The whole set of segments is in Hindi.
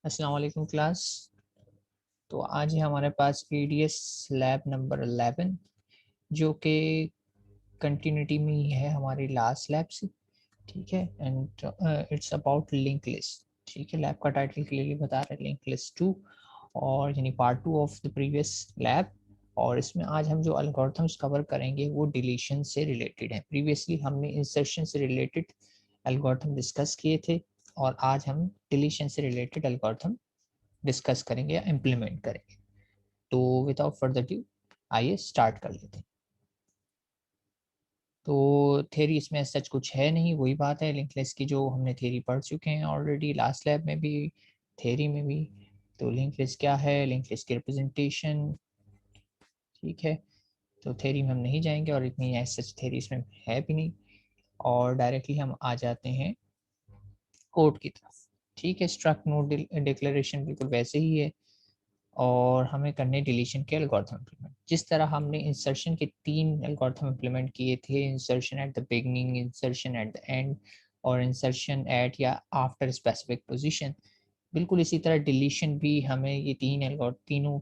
अस्सलाम वालेकुम क्लास। तो आज है हमारे पास एडीएस लैब नंबर 11 जो कि कंटिन्यूटी में ही है हमारी लास्ट लैब से। ठीक है, and it's about link list. ठीक है, लैब का टाइटल क्लियरली बता रहा है लिंक लिस्ट 2, और यानी part 2 of the previous lab. और इसमें आज हम जो एल्गोरिथम्स कवर करेंगे वो डिलीशन से रिलेटेड है। प्रीवियसली हमने इंसर्शन से रिलेटेड एल्गोरिथम डिस्कस किए थे, और आज हम डिलीशन से रिलेटेड एल्गोरिथम डिस्कस करेंगे या इम्प्लीमेंट करेंगे। तो विदाउट फर्दर ड्यू आइए स्टार्ट कर लेते हैं। तो थ्योरी इसमें सच कुछ है नहीं, वही बात है लिंक लिस्ट की जो हमने थ्योरी पढ़ चुके हैं ऑलरेडी, लास्ट लैब में भी, थ्योरी में भी। तो लिंक लिस्ट क्या है, लिंक लिस्ट की रिप्रेजेंटेशन। ठीक है, तो थ्योरी में हम नहीं जाएंगे और इतनी सच थ्योरी इसमें है भी नहीं, और डायरेक्टली हम आ जाते हैं कोड की तरफ। ठीक है, स्ट्रक्ट नोड डिक्लेरेशन बिल्कुल वैसे ही है, और हमें करने डिलीशन के एल्गोरिथम इम्प्लीमेंट। जिस तरह हमने इंसर्शन के 3 एल्गोरिथम इम्प्लीमेंट किए थे, insertion at the beginning, insertion eight the and, और इंसर्शन एट या आफ्टर स्पेसिफिक पोजीशन, बिल्कुल इसी तरह डिलीशन भी हमें ये तीनों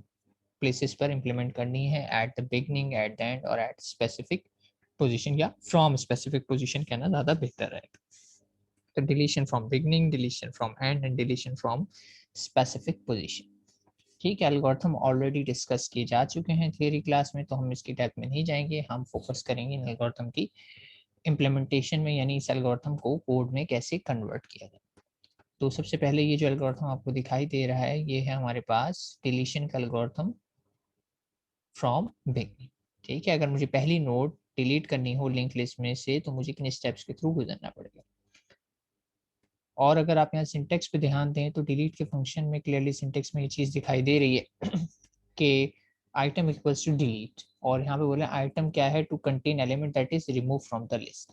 प्लेसेस पर इम्प्लीमेंट करनी है, at the beginning, eight the and और एट स्पेसिफिक पोजीशन, या फ्रॉम स्पेसिफिक पोजीशन कहना ज़्यादा बेहतर रहेगा। तो deletion from beginning, deletion from and and deletion from specific position. ठीक है, एल्गोरिथम ऑलरेडी डिस्कस किए जा चुके हैं थियरी क्लास में, तो हम इसकी डेप्थ में नहीं जाएंगे। हम फोकस करेंगे इन एल्गोरिथम की इम्प्लीमेंटेशन में, यानी इस एल्गोरिथम को कोड में कैसे कन्वर्ट किया जाए। तो सबसे पहले ये जो एल्गोरिथम आपको दिखाई दे रहा है, ये है हमारे पास डिलीशन का एल्गोरिथम फ्रॉम बिगनिंग। ठीक है, अगर मुझे पहली नोड डिलीट करनी हो लिंक लिस्ट में से, तो मुझे किन स्टेप्स के थ्रू गुजरना पड़ेगा। और अगर आप यहाँ सिंटेक्स पे ध्यान दें तो डिलीट के फंक्शन में क्लियरली सिंटेक्स में ये चीज़ दिखाई दे रही है कि आइटम इक्वल्स टू डिलीट, और यहाँ पे बोले आइटम क्या है, to contain element that is remove from the list.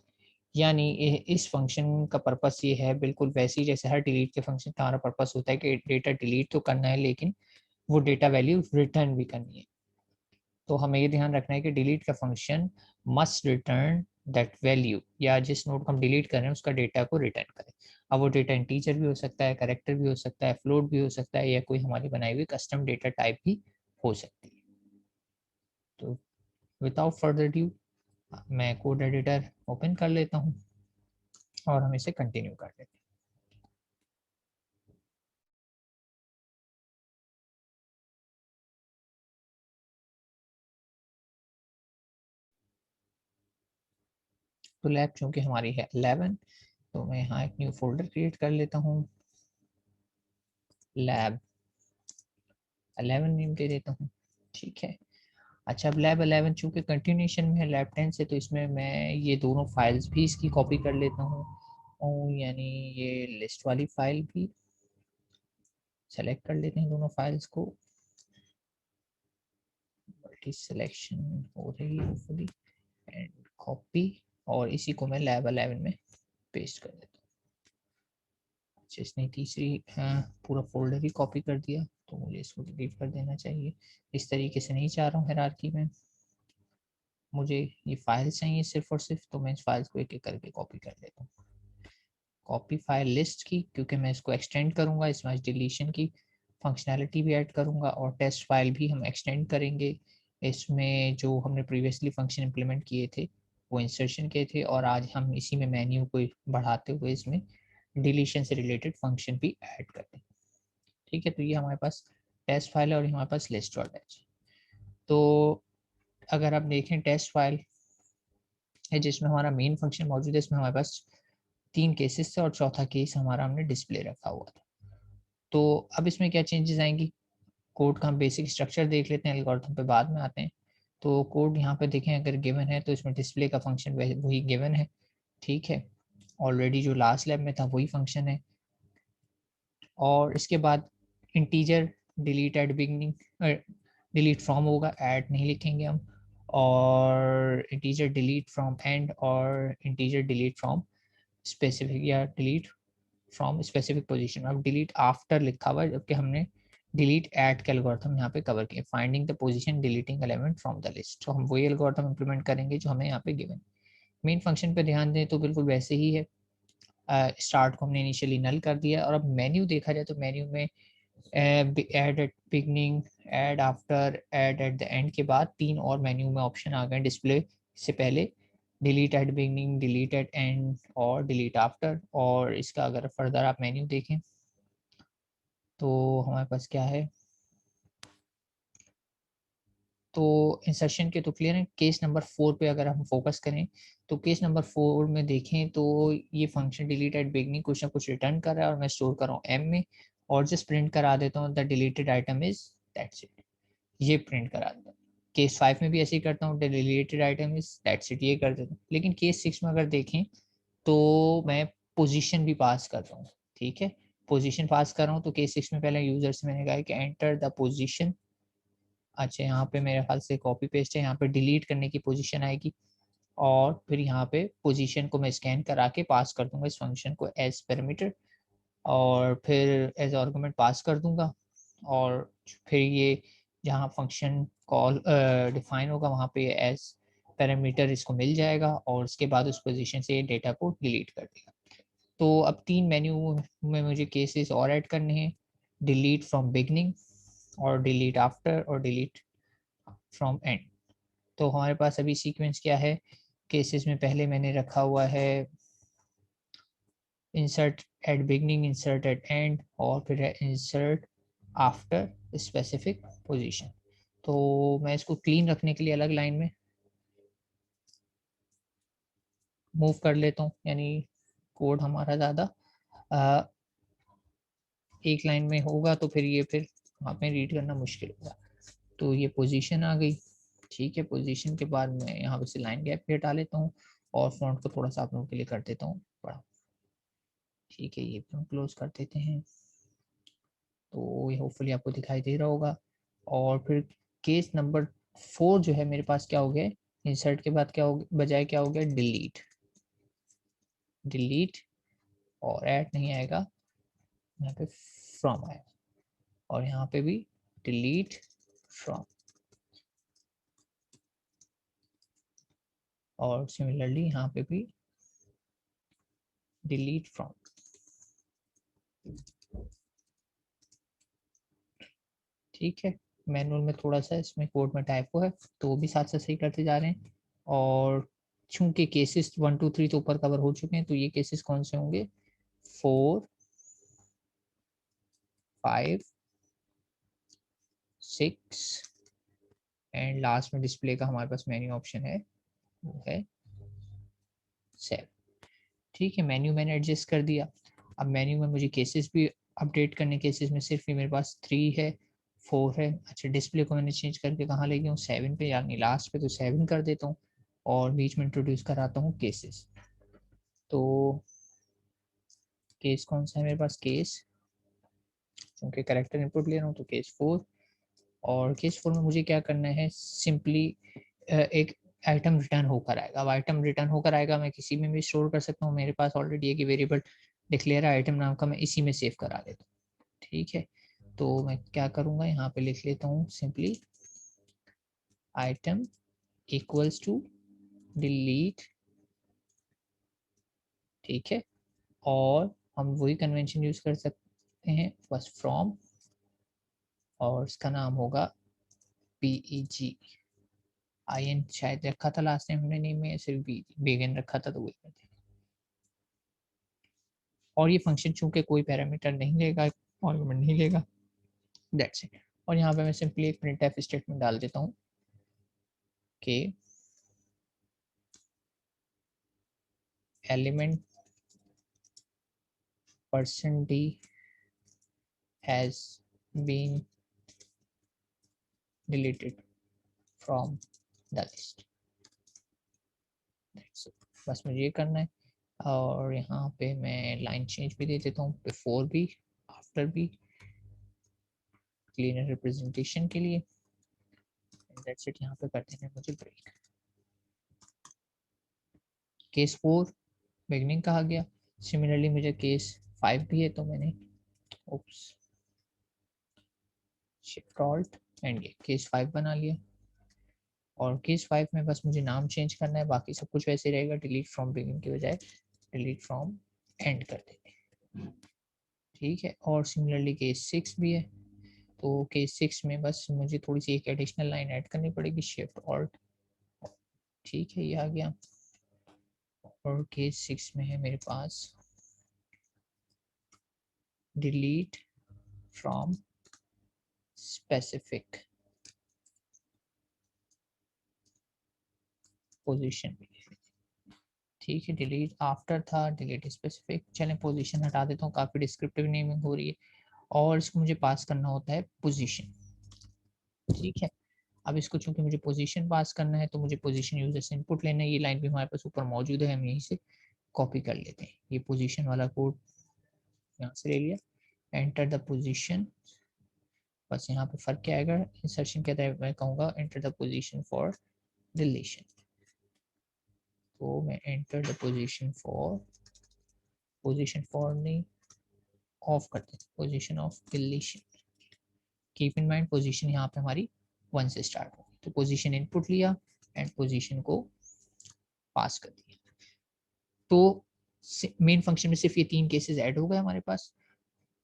यानी इस फंक्शन का पर्पस ये है, बिल्कुल वैसे ही जैसे हर डिलीट के फंक्शन का हमारा पर्पस होता है कि डेटा डिलीट तो करना है, लेकिन वो डेटा वैल्यू रिटर्न भी करनी है। तो हमें ये ध्यान रखना है कि डिलीट का function must return that value, या जिस नोड को हम डिलीट कर रहे हैं उसका डेटा को रिटर्न करें। अब वो डेटा इंटीजर भी हो सकता है, कैरेक्टर भी हो सकता है, फ्लोट भी हो सकता है, या कोई हमारी बनाई हुई कस्टम डेटा टाइप भी हो सकती है। तो विदाउट फर्दर ड्यू मैं कोड एडिटर ओपन कर लेता हूँ और हम इसे कंटिन्यू कर लेते हैं। तो लैब चूंकि हमारी है 11, तो मैं यहाँ एक न्यू फोल्डर क्रिएट कर लेता हूँ, लैब 11 नेम दे देता हूँ। ठीक है, अच्छा अब लैब 11 चूंकि कंटिन्यूशन में है लैब 10 से, तो इसमें मैं ये दोनों फाइल्स भी इसकी कॉपी कर लेता हूँ, और यानी ये लिस्ट वाली फाइल भी सेलेक्ट कर लेते हैं, दोनों फाइल्स को मल्टी सिलेक्शन हो रही है होपफुली, एंड कॉपी, और इसी को मैं लैब 11 में पेस्ट कर देता हूँ। अच्छा, इसने तीसरी पूरा फोल्डर ही कॉपी कर दिया, तो मुझे इसको डिलीट कर देना चाहिए। इस तरीके से नहीं चाह रहा हूँ हायरार्की में, मुझे ये फाइल्स चाहिए सिर्फ और सिर्फ, तो मैं इस फाइल्स को एक एक करके कॉपी कर लेता हूँ। कॉपी फाइल लिस्ट की, क्योंकि मैं इसको एक्सटेंड करूंगा, इसमें डिलीशन की फंक्शनैलिटी भी ऐड करूंगा, और टेस्ट फाइल भी हम एक्सटेंड करेंगे। इसमें जो हमने प्रीवियसली फंक्शन इंप्लीमेंट किए थे वो इंसर्शन के थे, और आज हम इसी में मेन्यू को बढ़ाते हुए इसमें डिलीशन से रिलेटेड फंक्शन भी ऐड करते हैं। ठीक है, तो ये हमारे पास टेस्ट फाइल है, और हमारे पास लिस्ट और टैच। तो अगर आप देखें टेस्ट फाइल है जिसमें हमारा मेन फंक्शन मौजूद है, इसमें हमारे पास 3 केसेस थे और चौथा केस हमारा हमने डिस्प्ले रखा हुआ था। तो अब इसमें क्या चेंजेस आएंगी, कोड का हम बेसिक स्ट्रक्चर देख लेते हैं, एल्गोरिथम पे बाद में आते हैं। तो कोड यहाँ पे देखें अगर गिवन है, तो इसमें डिस्प्ले का फंक्शन वही गिवन है। ठीक है, ऑलरेडी जो लास्ट लैब में था वही फंक्शन है। और इसके बाद integer delete at beginning, delete from होगा, ऐड नहीं लिखेंगे हम, और इंटीजर डिलीट फ्रॉम एंड, और इंटीजर डिलीट फ्रॉम स्पेसिफिक, या डिलीट फ्रॉम स्पेसिफिक पोजीशन। अब डिलीट आफ्टर लिखा हुआ है, जबकि हमने डिलीट एट के एल्गोरिथम यहाँ पे कवर किए, finding the position deleting element from the list. तो हम वही एल्गोरिथम इंप्लीमेंट करेंगे जो हमें यहाँ पे गिवन। मेन फंक्शन पे ध्यान दें तो बिल्कुल वैसे ही है, स्टार्ट को हमने इनिशियली नल कर दिया, और अब मेन्यू देखा जाए तो मेन्यू में add at beginning, add after, add at the end के बाद 3 और मेन्यू में ऑप्शन आ गए डिस्प्ले से पहले, delete at beginning, delete at end और डिलीट आफ्टर। और इसका अगर फर्दर आप मेन्यू देखें तो हमारे पास क्या है, तो इंसर्शन के तो क्लियर है। केस नंबर 4 पे अगर हम फोकस करें तो केस नंबर 4 में देखें तो ये फंक्शन डिलीट एट बिगनिंग कुछ ना कुछ रिटर्न कर रहा है और मैं स्टोर कर रहा हूँ एम में, और जस्ट प्रिंट करा देता हूँ the deleted item is, that's it, ये प्रिंट करा देता हूँ। केस 5 में भी ऐसे ही करता हूँ, the deleted item is, that's it, ये कर देता हूँ। लेकिन केस 6 में अगर देखें तो मैं पोजीशन भी पास कर रहा हूँ, ठीक है, पोजीशन पास कर रहा हूँ। तो केस 6 में पहले यूजर से मैंने कहा है कि एंटर द पोजीशन, अच्छा यहाँ पे मेरे ख्याल से कॉपी पेस्ट है, यहाँ पे डिलीट करने की पोजीशन आएगी, और फिर यहाँ पे पोजीशन को मैं स्कैन करा के पास कर दूंगा इस फंक्शन को एज पैरामीटर, और फिर एज आर्गुमेंट पास कर दूंगा, और फिर ये जहाँ फंक्शन कॉल डिफाइन होगा वहाँ पे एज पैरामीटर इसको मिल जाएगा, और उसके बाद उस पोजीशन से डेटा को डिलीट कर देगा। तो अब 3 मेन्यू में मुझे केसेस और ऐड करने हैं, डिलीट फ्रॉम बिगनिंग और डिलीट आफ्टर और डिलीट फ्रॉम एंड। तो हमारे पास अभी सीक्वेंस क्या है, केसेस में पहले मैंने रखा हुआ है insert at beginning, insert at end, और फिर है इंसर्ट आफ्टर स्पेसिफिक पोजीशन। तो मैं इसको क्लीन रखने के लिए अलग लाइन में मूव कर लेता हूँ, यानी कोड हमारा ज़्यादा एक लाइन में होगा तो फिर ये फिर वहाँ पे रीड करना मुश्किल होगा। तो ये पोजीशन आ गई, ठीक है। पोजीशन के बाद मैं यहाँ पे से लाइन गैप भी हटा लेता हूँ, और फ्रंट को थोड़ा सा आप लोगों के लिए कर देता हूँ बड़ा, ठीक है, ये भी हम क्लोज कर देते हैं। तो ये होपफुली आपको दिखाई दे रहा होगा। और फिर केस नंबर 4 जो है मेरे पास क्या हो गया, इंसर्ट के बाद क्या हो बजाय क्या हो गया, डिलीट, डिलीट, और ऐड नहीं आएगा, यहाँ पे फ्रॉम आएगा, और यहाँ पे भी डिलीट फ्रॉम, और सिमिलरली यहाँ पे भी डिलीट फ्रॉम, ठीक है। मैनुअल में थोड़ा सा इसमें कोड में टाइपो है, तो वो भी साथ साथ सही करते जा रहे हैं। और चूंकि केसेस 1 2 3 तो ऊपर कवर हो चुके हैं, तो ये केसेस कौन से होंगे, 4 5 6 एंड लास्ट में डिस्प्ले का हमारे पास मेन्यू ऑप्शन है, वो है 7, ठीक है। मेन्यू मैंने एडजस्ट कर दिया। अब मेन्यू में मुझे केसेस भी अपडेट करने, केसेस में सिर्फ ही मेरे पास 3 है, 4 है। अच्छा, डिस्प्ले को मैंने चेंज करके कहाँ ले गया हूँ, 7 पे, यानी लास्ट पे, तो 7 कर देता हूँ, और बीच में इंट्रोड्यूस कराता हूँ केसेस। तो केस कौन सा है मेरे पास, केस, क्योंकि करेक्टर इनपुट ले रहा हूँ तो केस 4। और केस 4 में मुझे क्या करना है, सिंपली एक आइटम रिटर्न होकर आएगा। अब आइटम रिटर्न होकर आएगा, मैं किसी में भी स्टोर कर सकता हूँ, मेरे पास ऑलरेडी एक वेरिएबल डिक्लेयर आइटम नाम का, मैं इसी में सेव करा लेता हूँ, ठीक है। तो मैं क्या करूँगा, यहाँ पे लिख लेता हूँ simply item equals to delete, ठीक है। और हम वही कन्वेंशन यूज कर सकते हैं, बस फ्रॉम, और इसका नाम होगा PEG, IN शायद रखा था लास्ट टाइम हमने नेम में, सिर्फ बिगिन रखा था, तो वही करते हैं। और ये फंक्शन चूंकि कोई पैरामीटर नहीं लेगा, आर्गुमेंट नहीं लेगा, दैट्स इट। और यहाँ पे मैं सिंपली एक प्रिंटफ स्टेटमेंट डाल देता हूँ कि element %d has been deleted from the list, that's it। बस मुझे ये करना है। और यहाँ पे मैं लाइन चेंज भी दे देता हूँ, बिफोर भी आफ्टर भी, क्लीनर रिप्रेजेंटेशन के लिए, दैट्स इट। यहाँ पे करते हैं मुझे ब्रेक। केस 4 बिगनिंग कहा गया, सिमिलरली मुझे केस 5 भी है, तो मैंने ओप्स शिफ्ट ऑल्ट एंड ये केस 5 बना लिया। और केस 5 में बस मुझे नाम चेंज करना है, बाकी सब कुछ वैसे रहेगा, डिलीट फ्रॉम बिगिन की बजाय डिलीट फ्रॉम एंड कर देंगे, ठीक है, और सिमिलरली केस 6 भी है। तो केस 6 में बस मुझे थोड़ी सी एक एडिशनल लाइन ऐड करनी पड़ेगी, शिफ्ट ऑल्ट, ठीक है ये आ गया। और केस 6 में है मेरे पास डिलीट फ्रॉम स्पेसिफिक पोजीशन, ठीक है। डिलीट आफ्टर था, डिलीट स्पेसिफिक, चलें पोजीशन हटा देता हूँ, काफ़ी डिस्क्रिप्टिव नेमिंग हो रही है। और इसको मुझे पास करना होता है पोजीशन, ठीक है। अब इसको चूंकि मुझे पोजीशन पास करना है तो मुझे पोजीशन यूजर से इनपुट लेना है। ये लाइन भी हमारे पास ऊपर मौजूद है, हम यहीं से कॉपी कर लेते हैं। ये पोजीशन वाला कोड यहाँ से ले लिया, एंटर द पोजीशन। बस यहाँ पे फर्क क्या आएगा, इंसर्शन के तहत मैं कहूँगा enter the position for deletion, तो मैं एंटर द पोजीशन फॉर नहीं, ऑफ कर दें, position of deletion. Keep in mind position यहाँ पे हमारी 1 से स्टार्ट होगी। तो पोजीशन इनपुट लिया एंड पोजीशन को पास कर दिया। तो मेन फंक्शन में सिर्फ ये 3 केसेस ऐड हो गए हमारे पास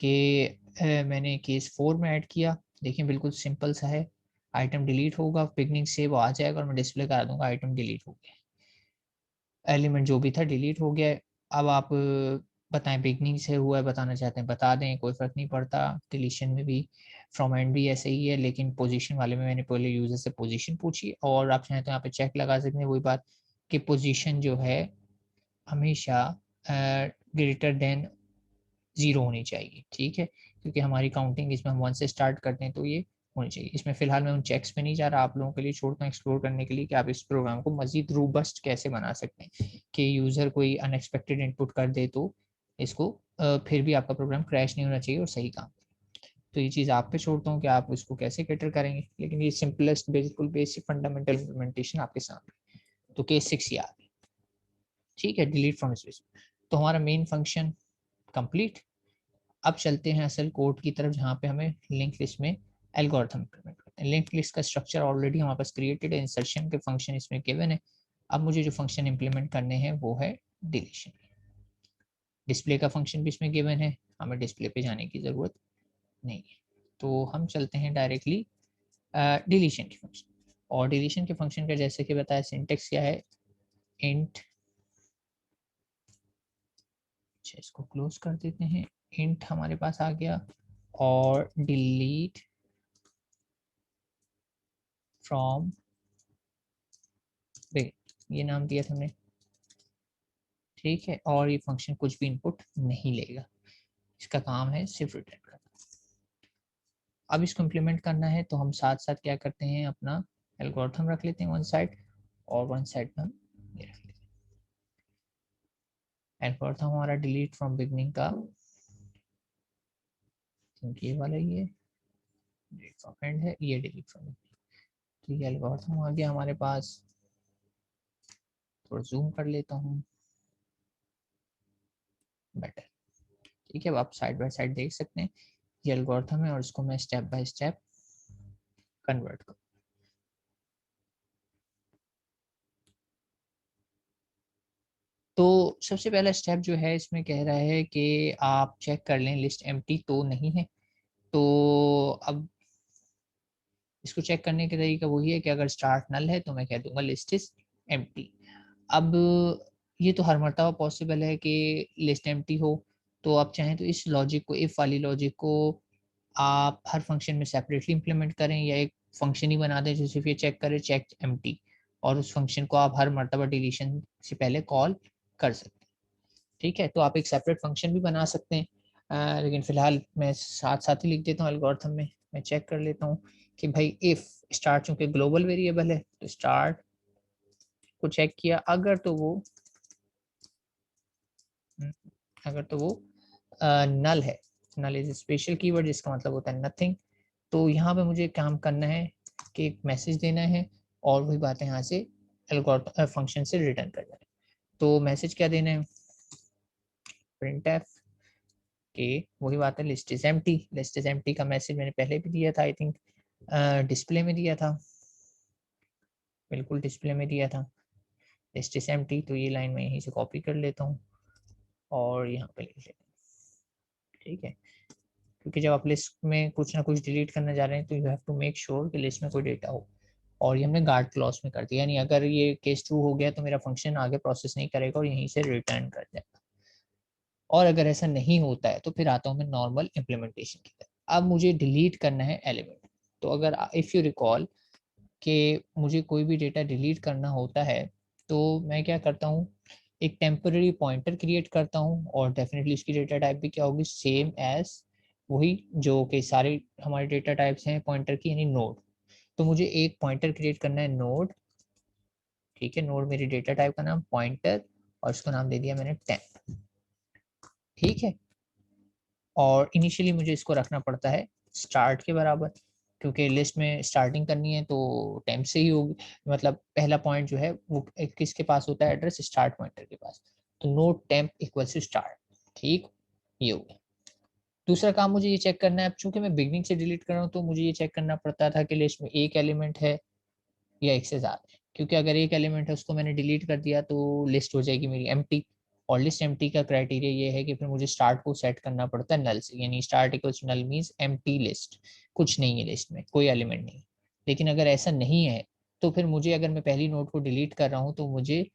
कि मैंने केस 4 में ऐड किया। देखिए बिल्कुल सिंपल सा है, आइटम डिलीट होगा, बिगनिंग से वो आ जाएगा और मैं डिस्प्ले करा दूंगा आइटम डिलीट हो गया, एलिमेंट जो भी था डिलीट हो गया है। अब आप बताएं बिगनिंग से हुआ है, बताना चाहते हैं बता दें, कोई फ़र्क नहीं पड़ता। डिलीशन में भी फ्रॉम एंड भी ऐसे ही है, लेकिन पोजीशन वाले में मैंने पहले यूज़र से पोजीशन पूछी। और आप चाहें तो यहाँ पे चेक लगा सकते हैं, वही बात कि पोजीशन जो है हमेशा ग्रेटर देन 0 होनी चाहिए, ठीक है। क्योंकि हमारी काउंटिंग इसमें हम 1 से स्टार्ट करते हैं तो ये होनी चाहिए। इसमें फ़िलहाल मैं उन चेक्स पे नहीं जा रहा, आप लोगों के लिए छोड़ता हूँ एक्सप्लोर करने के लिए कि आप इस प्रोग्राम को मज़ीद रोबस्ट कैसे बना सकते हैं कि यूज़र कोई अनएक्सपेक्टेड इनपुट कर दे तो इसको फिर भी आपका प्रोग्राम क्रैश नहीं होना चाहिए और सही काम। तो ये चीज़ आप पे छोड़ता हूँ कि आप इसको कैसे कैटर करेंगे, लेकिन ये सिंपलेस्ट बिल्कुल बेसिक फंडामेंटल इम्प्लीमेंटेशन आपके सामने। तो केस 6 ये आ गई, ठीक है, डिलीट फ्रॉम स्पेस। तो हमारा मेन फंक्शन कंप्लीट। अब चलते हैं असल कोड की तरफ जहाँ पे हमें लिंक लिस्ट में एल्गोरिथम इम्प्लीमेंट करते हैं। लिंक लिस्ट का स्ट्रक्चर ऑलरेडी हमारे पास क्रिएटेड है, इंसर्शन के फंक्शन इसमें गिवन है। अब मुझे जो फंक्शन इम्प्लीमेंट करने हैं वो है डिलीशन। डिस्प्ले का फंक्शन भी इसमें गिवन है, हमें डिस्प्ले पे जाने की ज़रूरत नहीं है। तो हम चलते हैं डायरेक्टली डिलीशन के फंक्शन। और डिलीशन के फंक्शन का जैसे कि बताया सिंटेक्स क्या है, इंट, अच्छा इसको क्लोज कर देते हैं, इंट हमारे पास आ गया और डिलीट फ्रॉम बिग, ये नाम दिया था हमने, ठीक है। और ये फंक्शन कुछ भी इनपुट नहीं लेगा, इसका काम है सिर्फ रिटर्न करना। अब इसको इम्प्लीमेंट करना है तो हम साथ साथ क्या करते हैं, अपना एल्गोरिथम रख लेते हैं वन साइड, और वन साइड में हम ये रख लेते हैं एल्गोरिथम हमारा डिलीट फ्रॉम बिगनिंग का, क्योंकि ये वाला ये डिलीट फ्रॉम एंड है, ये डिलीट फ्रॉम। तो ये एल्गोरिथम आ गया हमारे पास, थोड़ा जूम कर लेता हूँ बेटर, ठीक है। अब आप साइड बाय साइड देख सकते हैं ये एल्गोरिथम है और इसको मैं स्टेप बाय स्टेप कन्वर्ट करूँ। तो सबसे पहला स्टेप जो है इसमें कह रहा है कि आप चेक कर लें लिस्ट एम्प्टी तो नहीं है। तो अब इसको चेक करने का तरीका वही है कि अगर स्टार्ट नल है तो मैं कह दूंगा लिस्ट इज एम्प्टी। अब ये तो हर मर्तबा पॉसिबल है कि लिस्ट एम्प्टी हो, तो आप चाहें तो इस लॉजिक को, इफ वाली लॉजिक को आप हर फंक्शन में सेपरेटली इंप्लीमेंट करें, या एक फंक्शन ही बना दें जो सिर्फ ये चेक करे चेक एम्प्टी, और उस फंक्शन को आप हर मर्तबा डिलीशन से पहले कॉल कर सकते हैं, ठीक है। तो आप एक सेपरेट फंक्शन भी बना सकते हैं, लेकिन फिलहाल मैं साथ साथ ही लिख देता हूँ एल्गोरिथम में। मैं चेक कर लेता हूँ कि भाई इफ स्टार्ट चूंकि ग्लोबल वेरिएबल है तो स्टार्ट को चेक किया, अगर तो वो नल है, नल इज स्पेशल कीवर्ड जिसका मतलब होता है नथिंग। तो यहाँ पे मुझे काम करना है कि एक मैसेज देना है और वही बात है यहाँ से एल्गोरिथम फंक्शन से रिटर्न करना है। तो मैसेज क्या देना है, printf के वही बात है list is empty. List is empty का मैसेज मैंने पहले भी दिया था, आई थिंक डिस्प्ले में दिया था, बिल्कुल डिस्प्ले में दिया था लिस्ट इज एम्प्टी। तो ये लाइन मैं यहीं से कॉपी कर लेता हूँ और यहाँ पे लिख लेता हूँ, ठीक है, क्योंकि जब आप लिस्ट में कुछ ना कुछ डिलीट करने जा रहे हैं तो you have to make sure कि लिस्ट में कोई डेटा हो। और ये हमने गार्ड क्लॉज में कर दिया, यानी अगर ये केस ट्रू हो गया तो मेरा फंक्शन आगे प्रोसेस नहीं करेगा और यहीं से रिटर्न कर देगा। और अगर ऐसा नहीं होता है तो फिर आता हूँ मैं नॉर्मल इम्प्लीमेंटेशन की तरफ। अब मुझे डिलीट करना है एलिमेंट। तो अगर इफ़ यू रिकॉल कि मुझे कोई भी डेटा डिलीट करना होता है तो मैं क्या करता हूँ, एक टेम्पररी पॉइंटर क्रिएट करता हूँ और डेफिनेटली उसकी डेटा टाइप भी क्या होगी, सेम एज वही जो कि सारे हमारे डेटा टाइप्स हैं पॉइंटर की, यानी नोड। तो मुझे एक पॉइंटर क्रिएट करना है नोड, ठीक है, नोड मेरी डेटा टाइप का नाम पॉइंटर, और उसको नाम दे दिया मैंने टेम्प, ठीक है। और इनिशियली मुझे इसको रखना पड़ता है स्टार्ट के बराबर, क्योंकि लिस्ट में स्टार्टिंग करनी है तो टेम्प से ही होगी। मतलब पहला पॉइंट जो है वो किसके पास होता है, एड्रेस स्टार्ट पॉइंटर के पास। तो note temp equals to start, ठीक, ये हो गया। दूसरा काम मुझे ये चेक करना है, अब चूंकि मैं बिगनिंग से डिलीट कर रहा हूँ तो मुझे ये चेक करना पड़ता था कि लिस्ट में एक एलिमेंट है या एक से ज्यादा है, क्योंकि अगर एक एलिमेंट है उसको मैंने डिलीट कर दिया तो लिस्ट हो जाएगी मेरी एम्प्टी। और लिस्ट एम्प्टी का क्राइटेरिया ये है कि फिर मुझे स्टार्ट को सेट करना पड़ता है नल से, यानी स्टार्ट इक्वल्स नल मींस एम्प्टी लिस्ट, कुछ नहीं है लिस्ट में, कोई एलिमेंट नहीं। लेकिन अगर ऐसा नहीं है तो फिर मुझे, अगर मैं पहली नोड को डिलीट कर रहा हूँ तो मुझे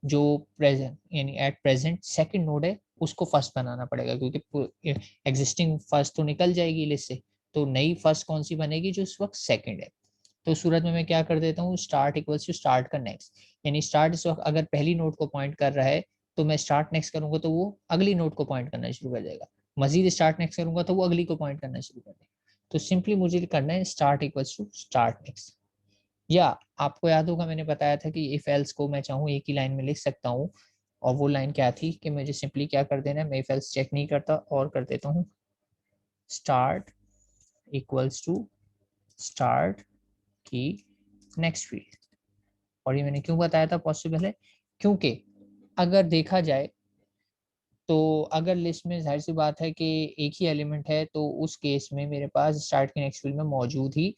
जो प्रेजेंट यानी एट प्रेजेंट सेकंड नोड है उसको फर्स्ट बनाना पड़ेगा, क्योंकि एग्जिस्टिंग फर्स्ट तो निकल जाएगी लिस्ट से। तो नई फर्स्ट कौन सी बनेगी, जो इस वक्त सेकंड है। तो उस सूरत में मैं क्या कर देता हूँ, स्टार्ट इक्वल्स टू स्टार्ट का नेक्स्ट, यानी स्टार्ट इस वक्त अगर पहली नोड को पॉइंट कर रहा है तो मैं स्टार्ट नेक्स्ट करूंगा तो वो अगली नोड को पॉइंट करना शुरू कर देगा, मजीद स्टार्ट नेक्स्ट करूंगा तो वो अगली को पॉइंट करना शुरू कर देगा। तो सिंपली मुझे करना है start equals to start next. या आपको याद होगा मैंने बताया था कि इफ एल्स को मैं चाहूँ एक ही लाइन में लिख सकता हूँ, और वो लाइन क्या थी कि मुझे सिंपली क्या कर देना है, मैं इफ एल्स चेक नहीं करता और कर देता हूँ स्टार्ट इक्वल्स टू स्टार्ट की नेक्स्ट फील्ड। और ये मैंने क्यों बताया था पॉसिबल है, क्योंकि अगर देखा जाए तो अगर लिस्ट में जाहिर सी बात है कि एक ही एलिमेंट है तो उस केस में मेरे पास स्टार्ट के नेक्स्ट फील्ड में मौजूद ही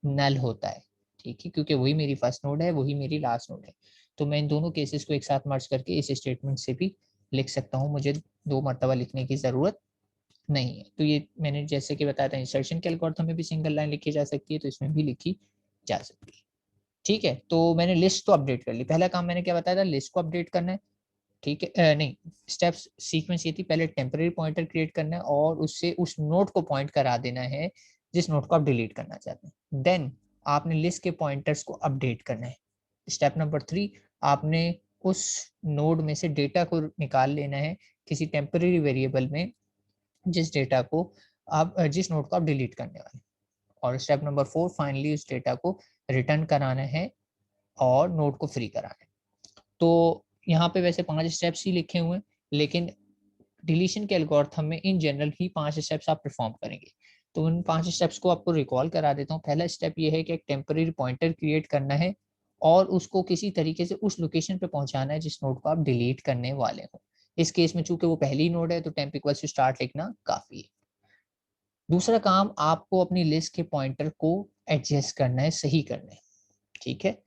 नल होता है, ठीक है, क्योंकि वही मेरी फर्स्ट नोड है वही मेरी लास्ट नोड है। तो मैं इन दोनों केसेस को एक साथ मर्ज करके इस स्टेटमेंट से भी लिख सकता हूँ, मुझे दो मरतबा लिखने की जरूरत नहीं है। तो ये मैंने जैसे कि बताया था इंसर्शन के एल्गोरिथम में भी सिंगल लाइन लिखी जा सकती है, तो इसमें भी लिखी जा सकती है, ठीक है। तो मैंने लिस्ट तो अपडेट कर ली, पहला काम मैंने क्या बताया था, लिस्ट को अपडेट करना है, ठीक है। नहीं, स्टेप्स सीक्वेंस ये थी, पहले टेम्पररी पॉइंटर क्रिएट करना है और उससे उस नोड को पॉइंट करा देना है जिस नोड को आप डिलीट करना चाहते हैं। देन आपने लिस्ट के पॉइंटर्स को अपडेट करना है। स्टेप नंबर 3, आपने उस नोड में से डेटा को निकाल लेना है किसी टेम्पररी वेरिएबल में, जिस डेटा को आप जिस नोड को आप डिलीट करने वाले। और स्टेप नंबर 4, फाइनली उस डेटा को रिटर्न कराना है और नोड को फ्री कराना है। तो यहाँ पे वैसे 5 स्टेप्स ही लिखे हुए हैं, लेकिन डिलीशन के एल्गोरिथम में इन जनरल ही 5 स्टेप्स आप परफॉर्म करेंगे। तो उन 5 स्टेप्स को आपको रिकॉल करा देता हूँ। पहला स्टेप ये है कि एक टेम्पररी पॉइंटर क्रिएट करना है और उसको किसी तरीके से उस लोकेशन पे पहुंचाना है जिस नोड को आप डिलीट करने वाले हो। इस केस में चूंकि वो पहली नोड है तो टेम्प इक्वल्स टू स्टार्ट लिखना काफी है। दूसरा काम, आपको अपनी लिस्ट के पॉइंटर को एडजस्ट करना है, सही करना है, ठीक है।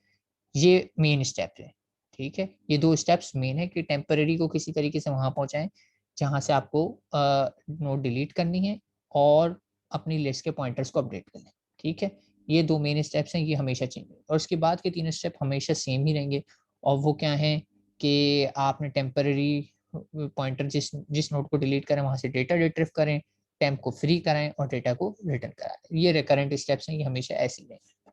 ये मेन स्टेप है, ठीक है। ये दो स्टेप्स मेन है कि टेम्पररी को किसी तरीके से वहां पहुंचाएं जहां से आपको नोट डिलीट करनी है, और अपनी लिस्ट के पॉइंटर्स को अपडेट करना है, ठीक है। ये दो मेन स्टेप्स हैं, ये हमेशा चेंज होंगे, और उसके बाद के 3 स्टेप हमेशा सेम ही रहेंगे। और वो क्या है कि आपने टेम्पररी पॉइंटर जिस जिस नोट को डिलीट करें वहां से डेटा रिट्रीव करें, टेम्प को फ्री कराएं और डेटा को रिटर्न कराएं। ये रिकरेंट स्टेप्स हैं, ये हमेशा ऐसे ही रहेंगे।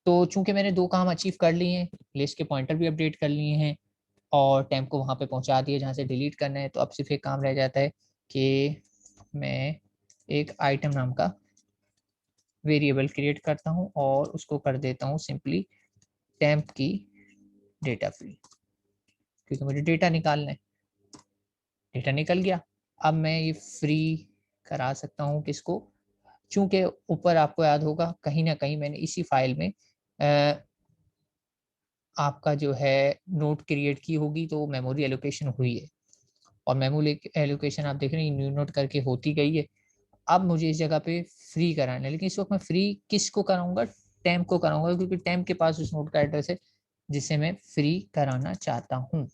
तो चूंकि मैंने दो काम अचीव कर लिए हैं, लिस्ट के पॉइंटर भी अपडेट कर लिए हैं और टेम्प को वहां पे पहुंचा दिया जहां से डिलीट करना है, तो अब सिर्फ एक काम रह जाता है कि मैं एक आइटम नाम का वेरिएबल क्रिएट करता हूं और उसको कर देता हूं सिंपली टेम्प की डेटा फ्री, क्योंकि मुझे डेटा निकालना है। डेटा निकल गया, अब मैं ये फ्री करा सकता हूँ किसको, चूंकि ऊपर आपको याद होगा कहीं ना कहीं मैंने इसी फाइल में आपका जो है नोट क्रिएट की होगी, तो मेमोरी एलोकेशन हुई है, और मेमोरी एलोकेशन आप देख रहे हैं न्यू नोट करके होती गई है। अब मुझे इस जगह पे फ्री कराना है, लेकिन इस वक्त मैं फ्री किसको कराऊंगा, टेम्प को कराऊंगा, क्योंकि टेम्प के पास उस नोट का एड्रेस है जिसे मैं फ्री कराना चाहता हूँ।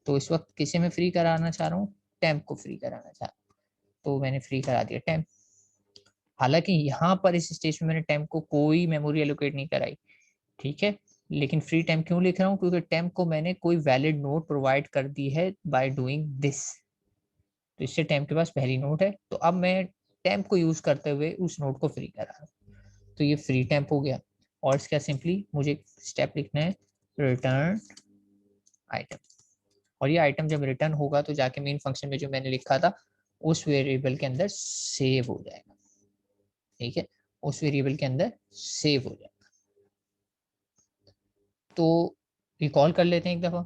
तो इस वक्त किसे मैं फ्री कराना चाह रहा हूँ, टेम्प को फ्री कराना चाह रहा हूँ। तो मैंने फ्री करा दिया टेम्प। हालांकि यहाँ पर इस स्टेज में मैंने टेम्प को कोई मेमोरी एलोकेट नहीं कराई, ठीक है, लेकिन फ्री टेम्प क्यों लिख रहा हूँ, क्योंकि टेम्प को मैंने कोई वैलिड नोड प्रोवाइड कर दी है बाय डूइंग दिस। तो इससे टेम्प के पास पहली नोड है, तो अब मैं टेम्प को यूज करते हुए उस नोड को फ्री करा रहा हूँ। तो ये फ्री टेम्प हो गया। और इसका सिंपली मुझे स्टेप लिखना है, रिटर्न आइटम। और ये आइटम जब रिटर्न होगा तो जाके मेन फंक्शन में जो मैंने लिखा था उस वेरिएबल के अंदर सेव हो जाएगा, ठीक है, उस वेरिएबल के अंदर सेव हो जाएगा। तो रिकॉल कर लेते हैं एक दफा।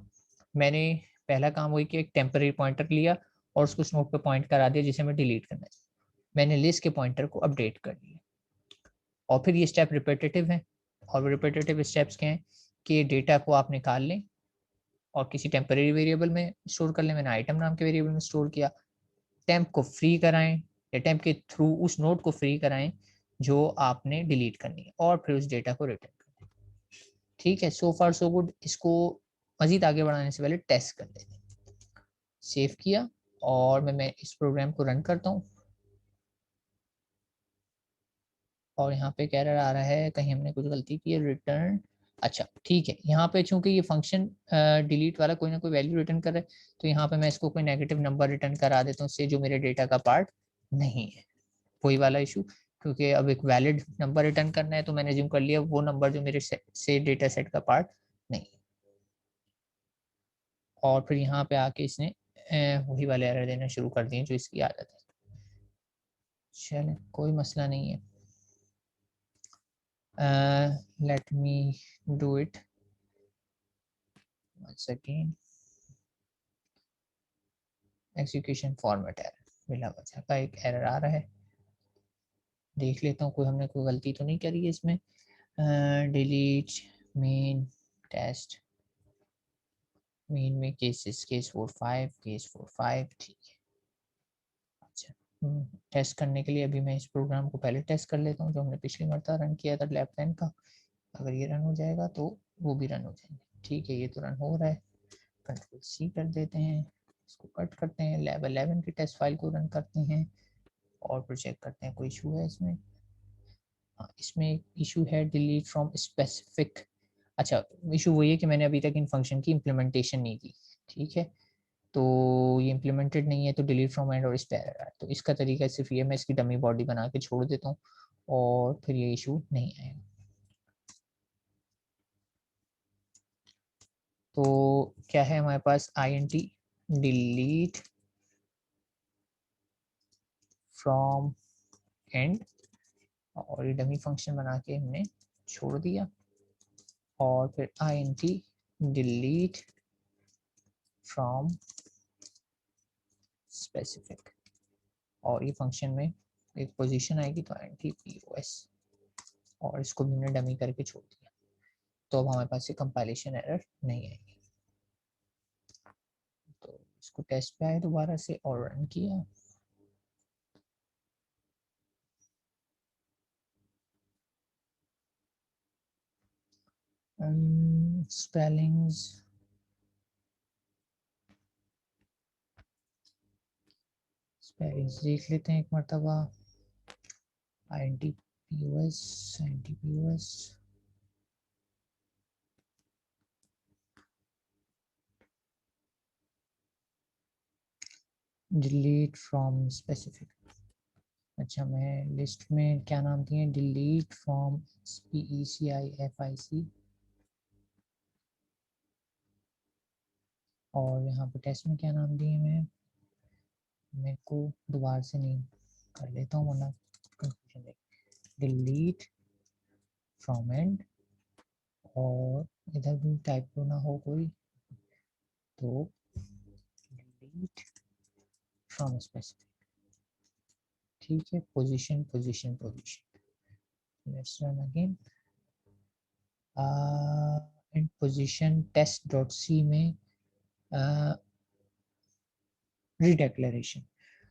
मैंने पहला काम वही किया, एक टेम्पररी पॉइंटर लिया और उसको उस नोड पे पॉइंट करा दिया जिसे मैं डिलीट करना चाहिए। मैंने लिस्ट के पॉइंटर को अपडेट कर दिया। और फिर ये स्टेप रिपीटेटिव है। और रिपीटेटिव स्टेप्स क्या हैं कि डेटा को आप निकाल लें और किसी टेम्पररी वेरिएबल में स्टोर कर लें। मैंने आइटम नाम के वेरिएबल में स्टोर किया। टेम्प को फ्री कराएं या टेम्प के थ्रू उस नोड को फ्री कराएं जो आपने डिलीट करनी है, और फिर उस डेटा को रिटर्न करें। ठीक है, सो फार सो गुड। इसको मजीद आगे बढ़ाने से पहले टेस्ट कर लेते हैं। सेव किया और मैं इस प्रोग्राम को रन करता हूँ। और यहाँ पे कह रहा आ रहा है कहीं हमने कुछ गलती की है, रिटर्न। अच्छा ठीक है, यहाँ पे चूंकि ये फंक्शन डिलीट वाला कोई ना कोई वैल्यू रिटर्न कर रहा है, तो यहाँ पे मैं इसको कोई नेगेटिव नंबर रिटर्न करा देता हूँ, इससे जो मेरे डेटा का पार्ट नहीं है, वही वाला इशू। क्योंकि अब एक वैलिड नंबर रिटर्न करना है, तो मैंने ज्यूम कर लिया वो नंबर जो मेरे से डेटा सेट का पार्ट नहीं। और फिर यहाँ पे आके इसने वही वाले एरर देना शुरू कर दिए जो इसकी आदत है। चले कोई मसला नहीं है। Let me do it once again। Execution format error, बिला वजह का एक एरर आ रहा है। देख लेता हूँ कोई हमने कोई गलती तो नहीं करी है इसमें। डिलीट मेन टेस्ट, मेन में केसेस केस 4 5 केस 4 5, ठीक है। अच्छा, टेस्ट करने के लिए अभी मैं इस प्रोग्राम को पहले टेस्ट कर लेता हूँ जो हमने पिछली मरतबा रन किया था लैब 10 का। अगर ये रन हो जाएगा तो वो भी रन हो जाएंगे। ठीक है, ये तो रन हो रहा है। कंट्रोल सी कर देते हैं, इसको कट करते हैं, लैब 11 की टेस्ट फाइल को रन करते हैं और फिर चेक करते हैं कोई इशू है इसमें। हाँ, इसमें एक इशू है डिलीट फ्रॉम स्पेसिफिक। अच्छा, इशू वही है कि मैंने अभी तक इन फंक्शन की इम्प्लीमेंटेशन नहीं की, ठीक है, तो ये इम्प्लीमेंटेड नहीं है, तो डिलीट फ्रॉम एंड और इस पे एरर है। तो इसका तरीका सिर्फ ये, मैं इसकी डमी बॉडी बना के छोड़ देता हूँ और फिर ये इशू नहीं आएगा। तो क्या है हमारे पास, INT डिलीट फ्रॉम एंड, और ये डमी फंक्शन बना के हमने छोड़ दिया। और फिर INT डिलीट फ्रॉम स्पेसिफिक, और ये फंक्शन में एक पोजीशन आएगी तो INT POS, और इसको भी हमने डमी करके छोड़ दिया। तो अब हमारे पास ये कंपाइलेशन एरर नहीं आएगी। तो इसको टेस्ट पे आए दोबारा से और रन किया। स्पेलिंग्स, स्पेलिंग्स देख लेते हैं एक मरतबा। INT POS, INT POS, delete from specific. अच्छा, मैं लिस्ट में क्या नाम दिए, डिलीट फ्रॉम PECIFIC, और यहाँ पे टेस्ट में क्या नाम दिए मैं, मेरे को दोबारा से नहीं कर लेता हूँ वरना कंफ्यूजन है। डिलीट फ्रॉम एंड, और इधर भी टाइप ना हो कोई, तो डिलीट फ्रॉम स्पेसिफिक, ठीक है। Position position position, let's run again. In position test dot c में रीडेक्लेरेशन।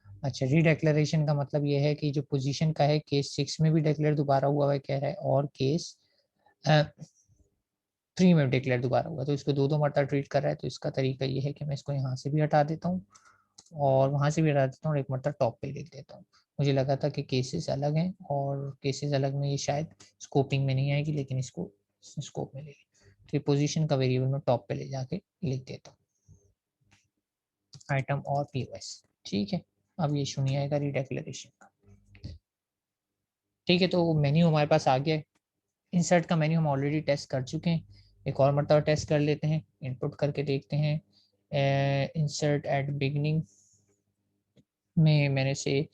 अच्छा, रीडेक्लेरेशन का मतलब ये है कि जो पोजीशन का है केस 6 में भी डिक्लेयर दोबारा हुआ है कह रहा है, और केस 3 में डिक्लेयर दोबारा हुआ, तो इसको दो दो मरतबा ट्रीट कर रहा है। तो इसका तरीका ये है कि मैं इसको यहाँ से भी हटा देता हूँ और वहाँ से भी हटा देता हूँ और एक मरतबा टॉप पे लिख देता हूँ। मुझे लगा था कि केसेस अलग हैं और केसेस अलग में ये शायद स्कोपिंग में नहीं आएगी, लेकिन इसको स्कोप में ले लें। तो ये पोजीशन का वेरिएबल मैं टॉप पे ले जाके लिख देता हूँ, आइटम और पीओएस। ठीक है, अब ये शून्य आएगा रीडेक्लेरेशन का। ठीक है, तो मेन्यू हमारे पास आ गया है। इंसर्ट का मेन्यू हम ऑलरेडी टेस्ट कर चुके हैं, एक और मरतबा टेस्ट कर लेते हैं, इनपुट करके देखते हैं। इंसर्ट एट बिगनिंग में मैंने से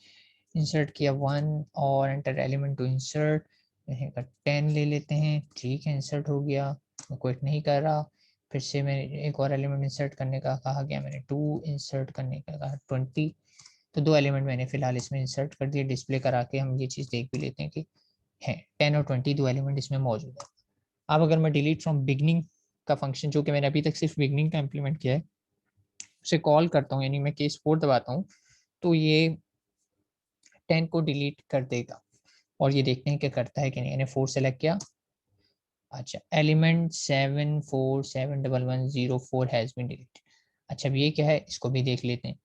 इंसर्ट किया 1 और एंटर एलिमेंट टू इंसर्ट, यहाँ का 10 ले लेते हैं। ठीक है, इंसर्ट हो गया, मैं क्विट नहीं कर रहा। फिर से मैंने एक और एलिमेंट इंसर्ट करने का कहा गया, मैंने 2 इंसर्ट करने का कहा 20। तो 2 एलिमेंट मैंने फिलहाल इसमें इंसर्ट कर दिए। डिस्प्ले करा के हम ये चीज़ देख भी लेते हैं कि है 10 और 20 2 एलिमेंट इसमें मौजूद है। अब अगर मैं डिलीट फ्रॉम बिगनिंग का फंक्शन, जो कि मैंने अभी तक सिर्फ बिगनिंग का इम्प्लीमेंट किया है, उसे कॉल करता हूँ, यानी मैं केस 4 दबाता हूँ, तो ये 10 को डिलीट कर देगा। और ये देखते हैं कि करता है कि नहीं। मैंने 4 सेलेक्ट किया, अच्छा एलिमेंट 74711104 हैज बीन डिलीट। अच्छा अब ये क्या है, इसको भी देख लेते हैं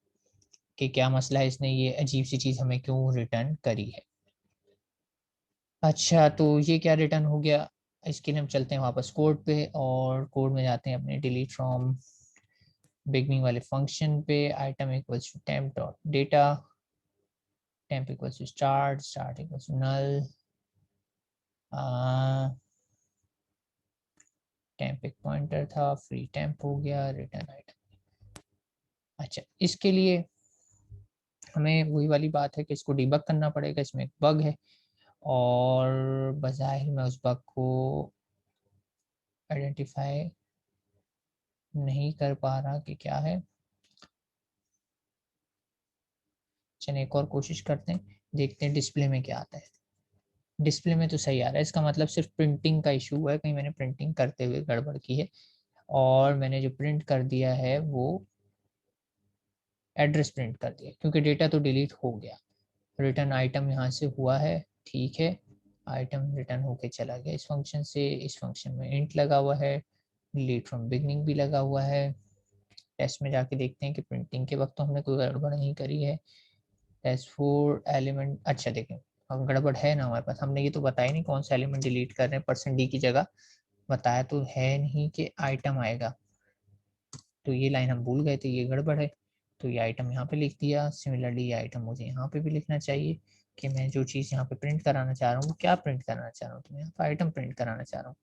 कि क्या मसला है, इसने ये अजीब सी चीज़ हमें क्यों रिटर्न करी है। अच्छा तो ये क्या रिटर्न हो गया, इसके लिए हम चलते हैं वापस कोड पे और कोड में जाते हैं अपने डिलीट फ्रॉम बिगनिंग वाले फंक्शन पे। Item equals to temp dot data, temp equals to start, start equals to null, temp एक पॉइंटर था, फ्री टेम्प हो गया, रिटर्न आइटम। अच्छा इसके लिए हमें वही वाली बात है कि इसको डिबग करना पड़ेगा, इसमें एक बग है और बज़ाहिर मैं उस बग को आइडेंटिफाई नहीं कर पा रहा कि क्या है। चलिए एक और कोशिश करते हैं, देखते हैं डिस्प्ले में क्या आता है। डिस्प्ले में तो सही आ रहा है, इसका मतलब सिर्फ प्रिंटिंग का इशू है, कहीं मैंने प्रिंटिंग करते हुए गड़बड़ की है और मैंने जो प्रिंट कर दिया है वो एड्रेस प्रिंट कर दिया, क्योंकि डेटा तो डिलीट हो गया। रिटर्न आइटम यहाँ से हुआ है, ठीक है, आइटम रिटर्न होके चला गया इस फंक्शन से। इस फंक्शन में इंट लगा हुआ है, डिलीट फ्रॉम बिगनिंग भी लगा हुआ है। टेस्ट में जाके देखते हैं कि प्रिंटिंग के वक्त तो हमने कोई गड़बड़ नहीं करी है। टेस्ट फोर एलिमेंट, अच्छा देखें अब गड़बड़ है ना हमारे पास, हमने ये तो बताया नहीं कौन सा एलिमेंट डिलीट कर रहे हैं। परसेंट डी की जगह बताया तो है नहीं कि आइटम आएगा, तो ये लाइन हम भूल गए थे, ये गड़बड़ है। तो ये आइटम यहाँ पे लिख दिया। सिमिलरली ये आइटम मुझे यहाँ पे भी लिखना चाहिए कि मैं जो चीज़ यहाँ पे प्रिंट कराना चाह रहा हूँ वो क्या प्रिंट कराना चाह रहा हूँ, तो मैं यहाँ पे आइटम प्रिंट कराना चाह रहा हूँ।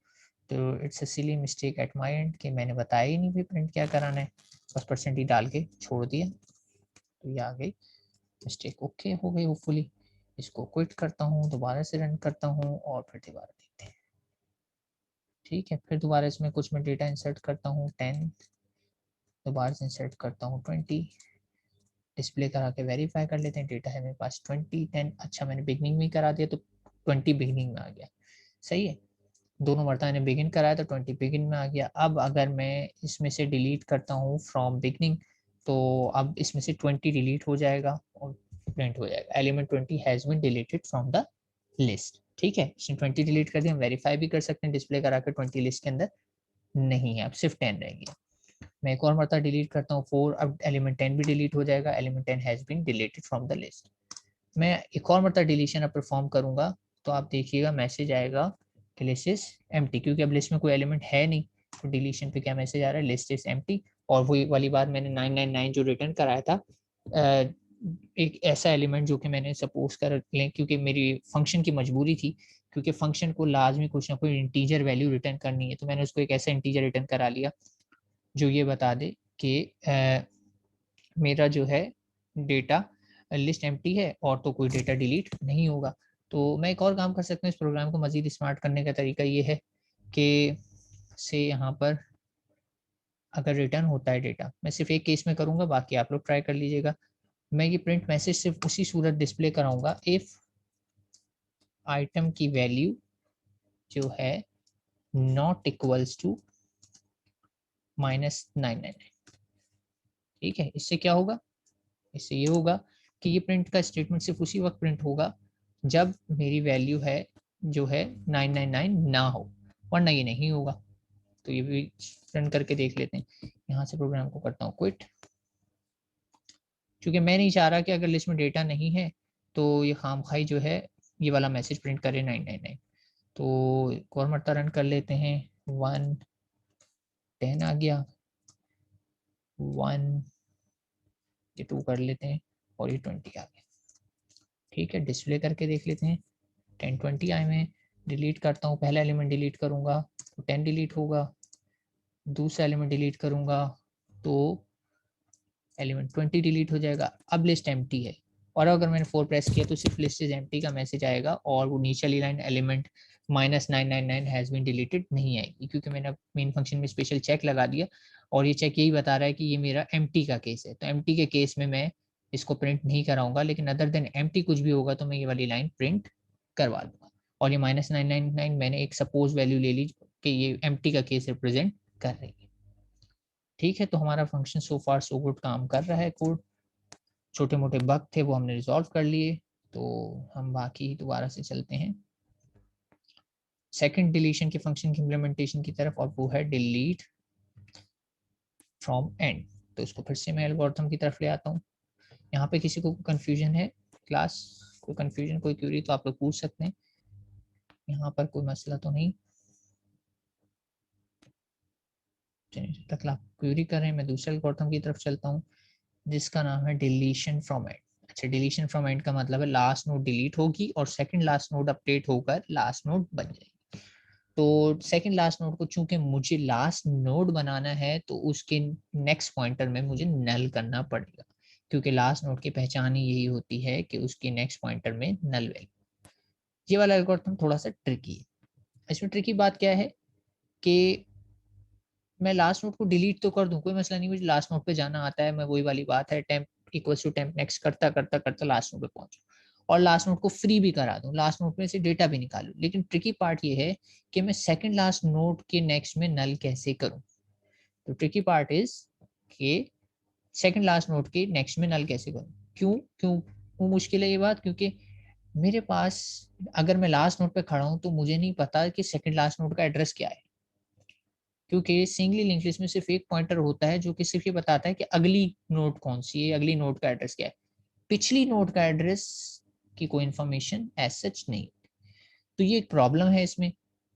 तो it's a silly mistake at my and कि मैंने बताया ही नहीं भी प्रिंट क्या कराना है, बस परसेंट ही डाल के छोड़ दिया, तो ये आ गई मिस्टेक। ओके हो गई होपफुली। इसको क्विट करता हूँ, दोबारा से रन करता हूँ और फिर दोबारा देखते हैं। ठीक है, फिर दोबारा इसमें कुछ मैं डेटा इंसर्ट करता हूँ 10, दोबारा से इंसर्ट करता हूँ 20, डिस्प्ले करा के वेरीफाई कर लेते हैं। डेटा है मेरे पास 20 10। अच्छा मैंने बिगनिंग में करा दिया तो 20 बिगनिंग में आ गया, सही है। दोनों मरतबा मैंने बिगिन कराया तो 20 बिगिन में आ गया। अब अगर मैं इसमें से डिलीट करता हूँ फ्रॉम बिगनिंग, तो अब इसमें से 20 डिलीट हो जाएगा और प्रिंट हो जाएगा element 20 has been deleted from the list. ठीक है, इसने 20 डिलीट कर दिया, हम वेरीफाई भी कर सकते हैं डिस्प्ले करा कर 20 लिस्ट के अंदर नहीं है, अब सिर्फ 10 रहेंगे। मैं एक और मरतबा डिलीट करता हूँ 4, अब एलिमेंट 10 भी डिलीट हो जाएगा, element 10 has been deleted from the list. मैं एक और मरतबा डिलीशन अब परफॉर्म करूंगा तो आप देखिएगा मैसेज आएगा कि लिस्ट इज एम्प्टी, क्योंकि अब लिस्ट में कोई एलिमेंट है नहीं। तो डिलीशन पे क्या मैसेज आ रहा है, लिस्ट इज एम्प्टी। और वही वाली बात मैंने 999 जो रिटर्न कराया था, एक ऐसा एलिमेंट जो कि मैंने सपोज कर लें, क्योंकि मेरी फंक्शन की मजबूरी थी, क्योंकि फंक्शन को लाजमी कुछ ना कोई इंटीजर वैल्यू रिटर्न करनी है, तो मैंने उसको एक ऐसा इंटीजर रिटर्न करा लिया जो ये बता दे कि मेरा जो है डेटा लिस्ट एम्प्टी है और तो कोई डेटा डिलीट नहीं होगा। तो मैं एक और काम कर सकता हूँ इस प्रोग्राम को मज़ीद स्मार्ट करने का तरीका ये है कि से यहाँ पर अगर रिटर्न होता है डेटा, मैं सिर्फ एक केस में करूँगा, बाकी आप लोग ट्राई कर लीजिएगा। मैं ये प्रिंट मैसेज सिर्फ उसी सूरत डिस्प्ले कराऊंगा इफ आइटम की वैल्यू जो है नॉट इक्वल्स टू -999। ठीक है, इससे क्या होगा, इससे ये होगा कि ये प्रिंट का स्टेटमेंट सिर्फ उसी वक्त प्रिंट होगा जब मेरी वैल्यू है जो है 999 ना हो, वरना ये नहीं होगा। तो ये भी रन करके देख लेते हैं। यहाँ से प्रोग्राम को करता हूँ क्विट, क्योंकि मैं नहीं चाह रहा कि अगर लिस्ट में डेटा नहीं है तो ये खामखाई जो है ये वाला मैसेज प्रिंट करे 999। तो एक और मरता रन कर लेते हैं। 110 आ गया, 1 ये 2 कर लेते हैं और ये 20 आ गया। ठीक है, डिस्प्ले करके देख लेते हैं। 10 20 आए में डिलीट करता हूँ, पहला एलिमेंट डिलीट करूंगा तो 10 डिलीट होगा, दूसरा एलिमेंट डिलीट करूंगा तो एलिमेंट 20 डिलीट हो जाएगा। अब लिस्ट एम्प्टी है और अगर मैंने 4 प्रेस किया तो सिर्फ लिस्ट इज एम्प्टी का मैसेज आएगा और वो नीचे वाली line element -999 has been deleted नहीं आएगी, क्योंकि मैंने मेन फंक्शन में स्पेशल चेक लगा दिया और ये चेक यही बता रहा है कि ये मेरा एम्प्टी का केस है। तो एम्प्टी के केस में मैं इसको प्रिंट नहीं कराऊंगा, लेकिन अदर देन एम्प्टी कुछ भी होगा तो मैं ये वाली लाइन प्रिंट करवा दूंगा। और ये -999 मैंने एक सपोज वैल्यू ले ली कि ये एम्प्टी का केस रिप्रेजेंट कर रही है। ठीक है, तो हमारा फंक्शन सो फार सो गुड काम कर रहा है। कोड छोटे मोटे बग थे वो हमने रिजॉल्व कर लिए। तो हम बाकी दोबारा से चलते हैं सेकंड डिलीशन के फंक्शन की इम्प्लीमेंटेशन की तरफ, और वो है डिलीट फ्रॉम एंड। तो इसको फिर से मैं एल्गोरिथम की तरफ ले आता हूँ। यहाँ पे किसी को कंफ्यूजन है क्लास, कोई कंफ्यूजन कोई क्यूरी तो आप लोग पूछ सकते हैं, यहाँ पर कोई मसला तो नहीं। जब तक आप क्यूरी कर रहे हैं मैं दूसरे एल्गोरिथम की तरफ चलता हूँ जिसका नाम है डिलीशन फ्रॉम एंड। अच्छा, डिलीशन फ्रॉम एंड का मतलब है लास्ट नोड डिलीट होगी और सेकंड लास्ट नोड अपडेट होकर लास्ट नोड बन जाएगी। तो सेकंड लास्ट नोड को चूंकि मुझे लास्ट नोड बनाना है तो उसके नेक्स्ट पॉइंटर में मुझे नल करना पड़ेगा, क्योंकि लास्ट नोड की पहचान ही यही होती है कि उसके नेक्स्ट पॉइंटर में नल वैल्यू। ये वाला एल्गोरिथम थोड़ा सा ट्रिकी है। इसमें ट्रिकी बात क्या है कि मैं लास्ट नोड को डिलीट तो कर दूं, कोई मसला नहीं, मुझे लास्ट नोड पे जाना आता है, मैं वही वाली बात है temp equals to temp next करता करता करता लास्ट नोड पे पहुंचूं और लास्ट नोड को फ्री भी करा दूं, लास्ट नोड में से डेटा भी निकालूं। लेकिन ट्रिकी पार्ट ये है कि मैं सेकंड लास्ट नोड के नेक्स्ट में नल कैसे करूं। तो ट्रिकी पार्ट इज कि सेकंड लास्ट नोड के नेक्स्ट में नल कैसे करूं। क्यों क्यों क्यों मुश्किल है ये बात, क्योंकि मेरे पास अगर मैं लास्ट नोड पे खड़ा हूं तो मुझे नहीं पता कि सेकंड लास्ट नोड का एड्रेस क्या है, क्योंकि सिंगली लिंक्ड लिस्ट में सिर्फ एक पॉइंटर होता है जो कि सिर्फ ये बताता है कि अगली नोड कौन सी है, अगली नोड का एड्रेस क्या है। पिछली नोड का एड्रेस की कोई इंफॉर्मेशन एज सच नहीं। तो ये एक प्रॉब्लम है इसमें,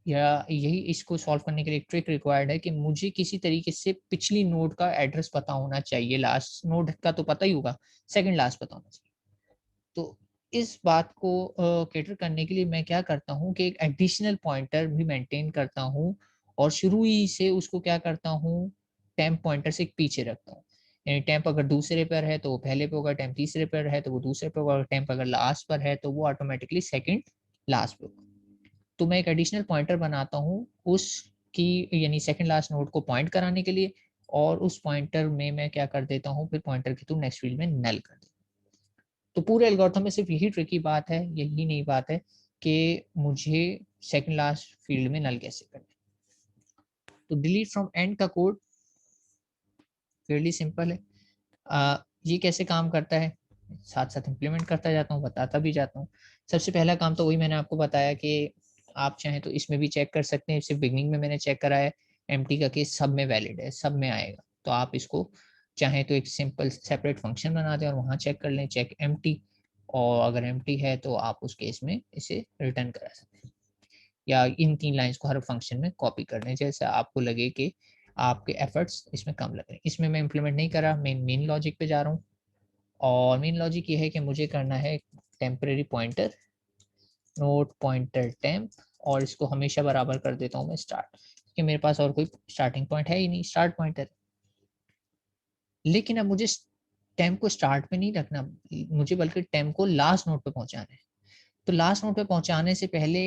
या यही इसको सॉल्व करने के लिए एक ट्रिक रिक्वायर्ड है कि मुझे किसी तरीके से पिछली नोड का एड्रेस पता होना चाहिए। लास्ट नोड का तो पता ही होगा, सेकंड लास्ट पता होना चाहिए। तो इस बात को कैटर करने के लिए मैं क्या करता हूँ कि एक एडिशनल पॉइंटर भी मेंटेन करता हूँ और शुरू ही से उसको क्या करता हूँ, टेम्प पॉइंटर से एक पीछे रखता हूँ। यानी टेम्प अगर दूसरे पर है तो वो पहले पे होगा, टेम्प तीसरे पर है तो वो दूसरे पे होगा, टेम्प अगर लास्ट पर है तो वो ऑटोमेटिकली सेकंड लास्ट पे होगा। तो मैं एक एडिशनल पॉइंटर बनाता हूँ उसकी, यानी सेकंड लास्ट नोड को पॉइंट कराने के लिए, और उस पॉइंटर में मैं क्या कर देता हूँ, फिर पॉइंटर के थ्रू नेक्स्ट फील्ड में नल कर देता हूँ। तो पूरे एल्गोरिथम में सिर्फ यही ट्रिकी बात है, यही नहीं बात है कि मुझे सेकंड लास्ट फील्ड में नल कैसे करना है। तो डिलीट फ्रॉम एंड का कोड फेयरली सिंपल है। ये कैसे काम करता है साथ साथ इम्प्लीमेंट करता जाता हूँ, बताता भी जाता हूँ। सबसे पहला काम तो वही मैंने आपको बताया कि आप चाहें तो इसमें भी चेक कर सकते हैं, सिर्फ बिगनिंग में मैंने चेक करा है, एम्प्टी का केस सब में वैलिड है, सब में आएगा। तो आप इसको चाहें तो एक सिंपल सेपरेट फंक्शन बना दें और वहाँ चेक कर लें, चेक एम्प्टी, और अगर एम्प्टी है तो आप उस केस में इसे रिटर्न करा सकते हैं, या इन 3 लाइंस को हर फंक्शन में कॉपी कर लें जैसे आपको लगे कि आपके एफर्ट्स इसमें कम लग रहे हैं। इसमें मैं इंप्लीमेंट नहीं करा, मेन लॉजिक पे जा रहा हूँ, और मेन लॉजिक ये है कि मुझे करना है temporary pointer note pointer temp, और इसको हमेशा बराबर कर देता हूँ मैं स्टार्ट, क्योंकि मेरे पास और कोई स्टार्टिंग पॉइंट है ही नहीं, स्टार्ट पॉइंटर। लेकिन अब मुझे टेम्प को स्टार्ट पे नहीं रखना, मुझे बल्कि टेम्प को लास्ट नोट पे पहुंचाना है। तो लास्ट नोट पे पहुंचाने से पहले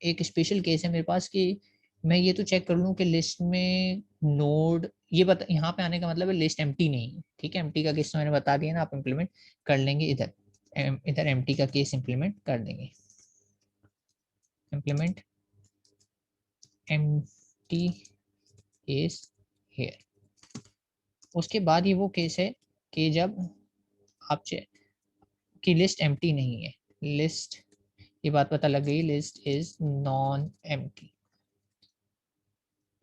एक स्पेशल केस है मेरे पास कि मैं ये तो चेक कर लूँ कि लिस्ट में नोड, ये बता यहाँ पे आने का मतलब है लिस्ट एम्प्टी नहीं है। ठीक है, एम्प्टी का केस तो मैंने बता दिया ना, आप इम्प्लीमेंट कर लेंगे इधर, इधर एम्प्टी का केस इम्प्लीमेंट कर देंगे, इम्प्लीमेंट एम्प्टी केस हेयर। उसके बाद ये वो केस है कि जब आप की लिस्ट एम्प्टी नहीं है, लिस्ट, ये बात पता लग गई, लिस्ट इज नॉन एम्प्टी।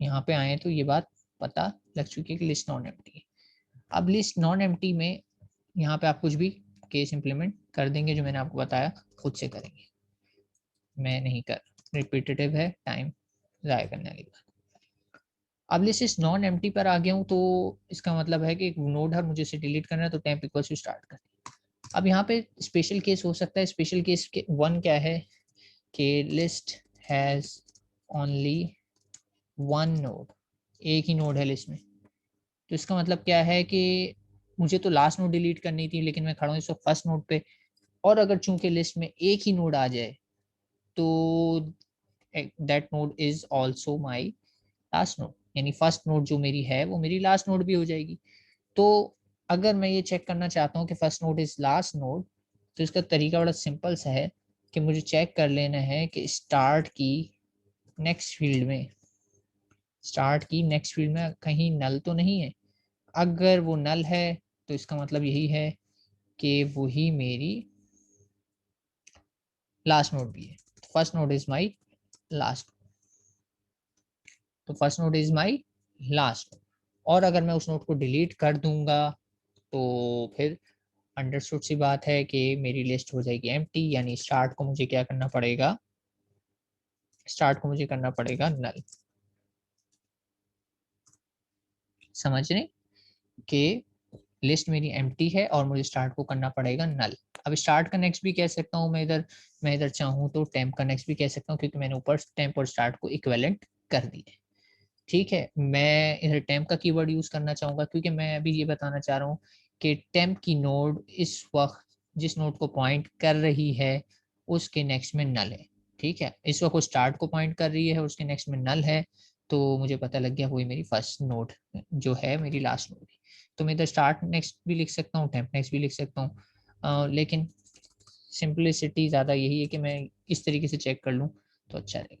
यहाँ पे आए तो ये बात पता लग चुकी है कि लिस्ट नॉन एम्प्टी है। अब लिस्ट नॉन एम्प्टी में यहाँ पे आप कुछ भी केस इंप्लीमेंट कर देंगे, जो मैंने आपको बताया खुद से करेंगे, मैं नहीं कर, रिपीटेटिव है, टाइम ज़ाया करने वाली बात। अब लिस्ट इस नॉन एम्प्टी पर आ गया हूँ, तो इसका मतलब है कि एक नोड है, मुझे इसे डिलीट करना है, तो टेम्प इक्वल्स टू स्टार्ट कर। अब यहाँ पे स्पेशल केस हो सकता है, स्पेशल केस के वन क्या है कि list has only one node, एक ही नोड है लिस्ट में। तो इसका मतलब क्या है कि मुझे तो लास्ट नोड डिलीट करनी थी, लेकिन मैं खड़ा हूँ इस वक्त फर्स्ट नोड पे, और अगर चूंकि लिस्ट में एक ही नोड आ जाए तो that node is also my last node, यानी फर्स्ट नोड जो मेरी है वो मेरी लास्ट नोड भी हो जाएगी। तो अगर मैं ये चेक करना चाहता हूँ कि first node is last node, तो इसका तरीका बड़ा सिंपल सा है कि मुझे चेक कर लेना है कि स्टार्ट की नेक्स्ट फील्ड में, स्टार्ट की नेक्स्ट फील्ड में कहीं नल तो नहीं है। अगर वो नल है तो इसका मतलब यही है कि वही मेरी लास्ट नोड भी है। First node is my last, तो first node is my last. और अगर मैं उस नोड को डिलीट कर दूंगा तो फिर अंडरस्टूड सी बात है कि मेरी लिस्ट हो जाएगी एम्प्टी, यानी स्टार्ट को मुझे क्या करना पड़ेगा, स्टार्ट को मुझे करना पड़ेगा नल। समझ रहे कि लिस्ट मेरी एम्प्टी है और मुझे स्टार्ट को करना पड़ेगा नल। अब स्टार्ट का नेक्स्ट भी कह सकता हूँ मैं इधर चाहूँ तो टेम्प का नेक्स्ट भी कह सकता हूँ, क्योंकि मैंने ऊपर टेम्प और स्टार्ट को इक्विवेलेंट कर दिया। ठीक है, मैं इधर टेम्प का कीवर्ड यूज करना चाहूंगा, क्योंकि मैं अभी ये बताना चाह रहा हूँ कि टेम्प की नोड इस वक्त जिस नोड को पॉइंट कर रही है उसके नेक्स्ट में नल है। ठीक है, इस वक्त वो स्टार्ट को पॉइंट कर रही है और उसके नेक्स्ट में नल है, तो मुझे पता लग गया वही मेरी फर्स्ट नोड जो है मेरी लास्ट नोड है। तो मैं इधर स्टार्ट नेक्स्ट भी लिख सकता हूँ, टेम्प नेक्स्ट भी लिख सकता हूँ, लेकिन सिंपलिसिटी ज़्यादा यही है कि मैं इस तरीके से चेक कर लूँ तो अच्छा रहेगा।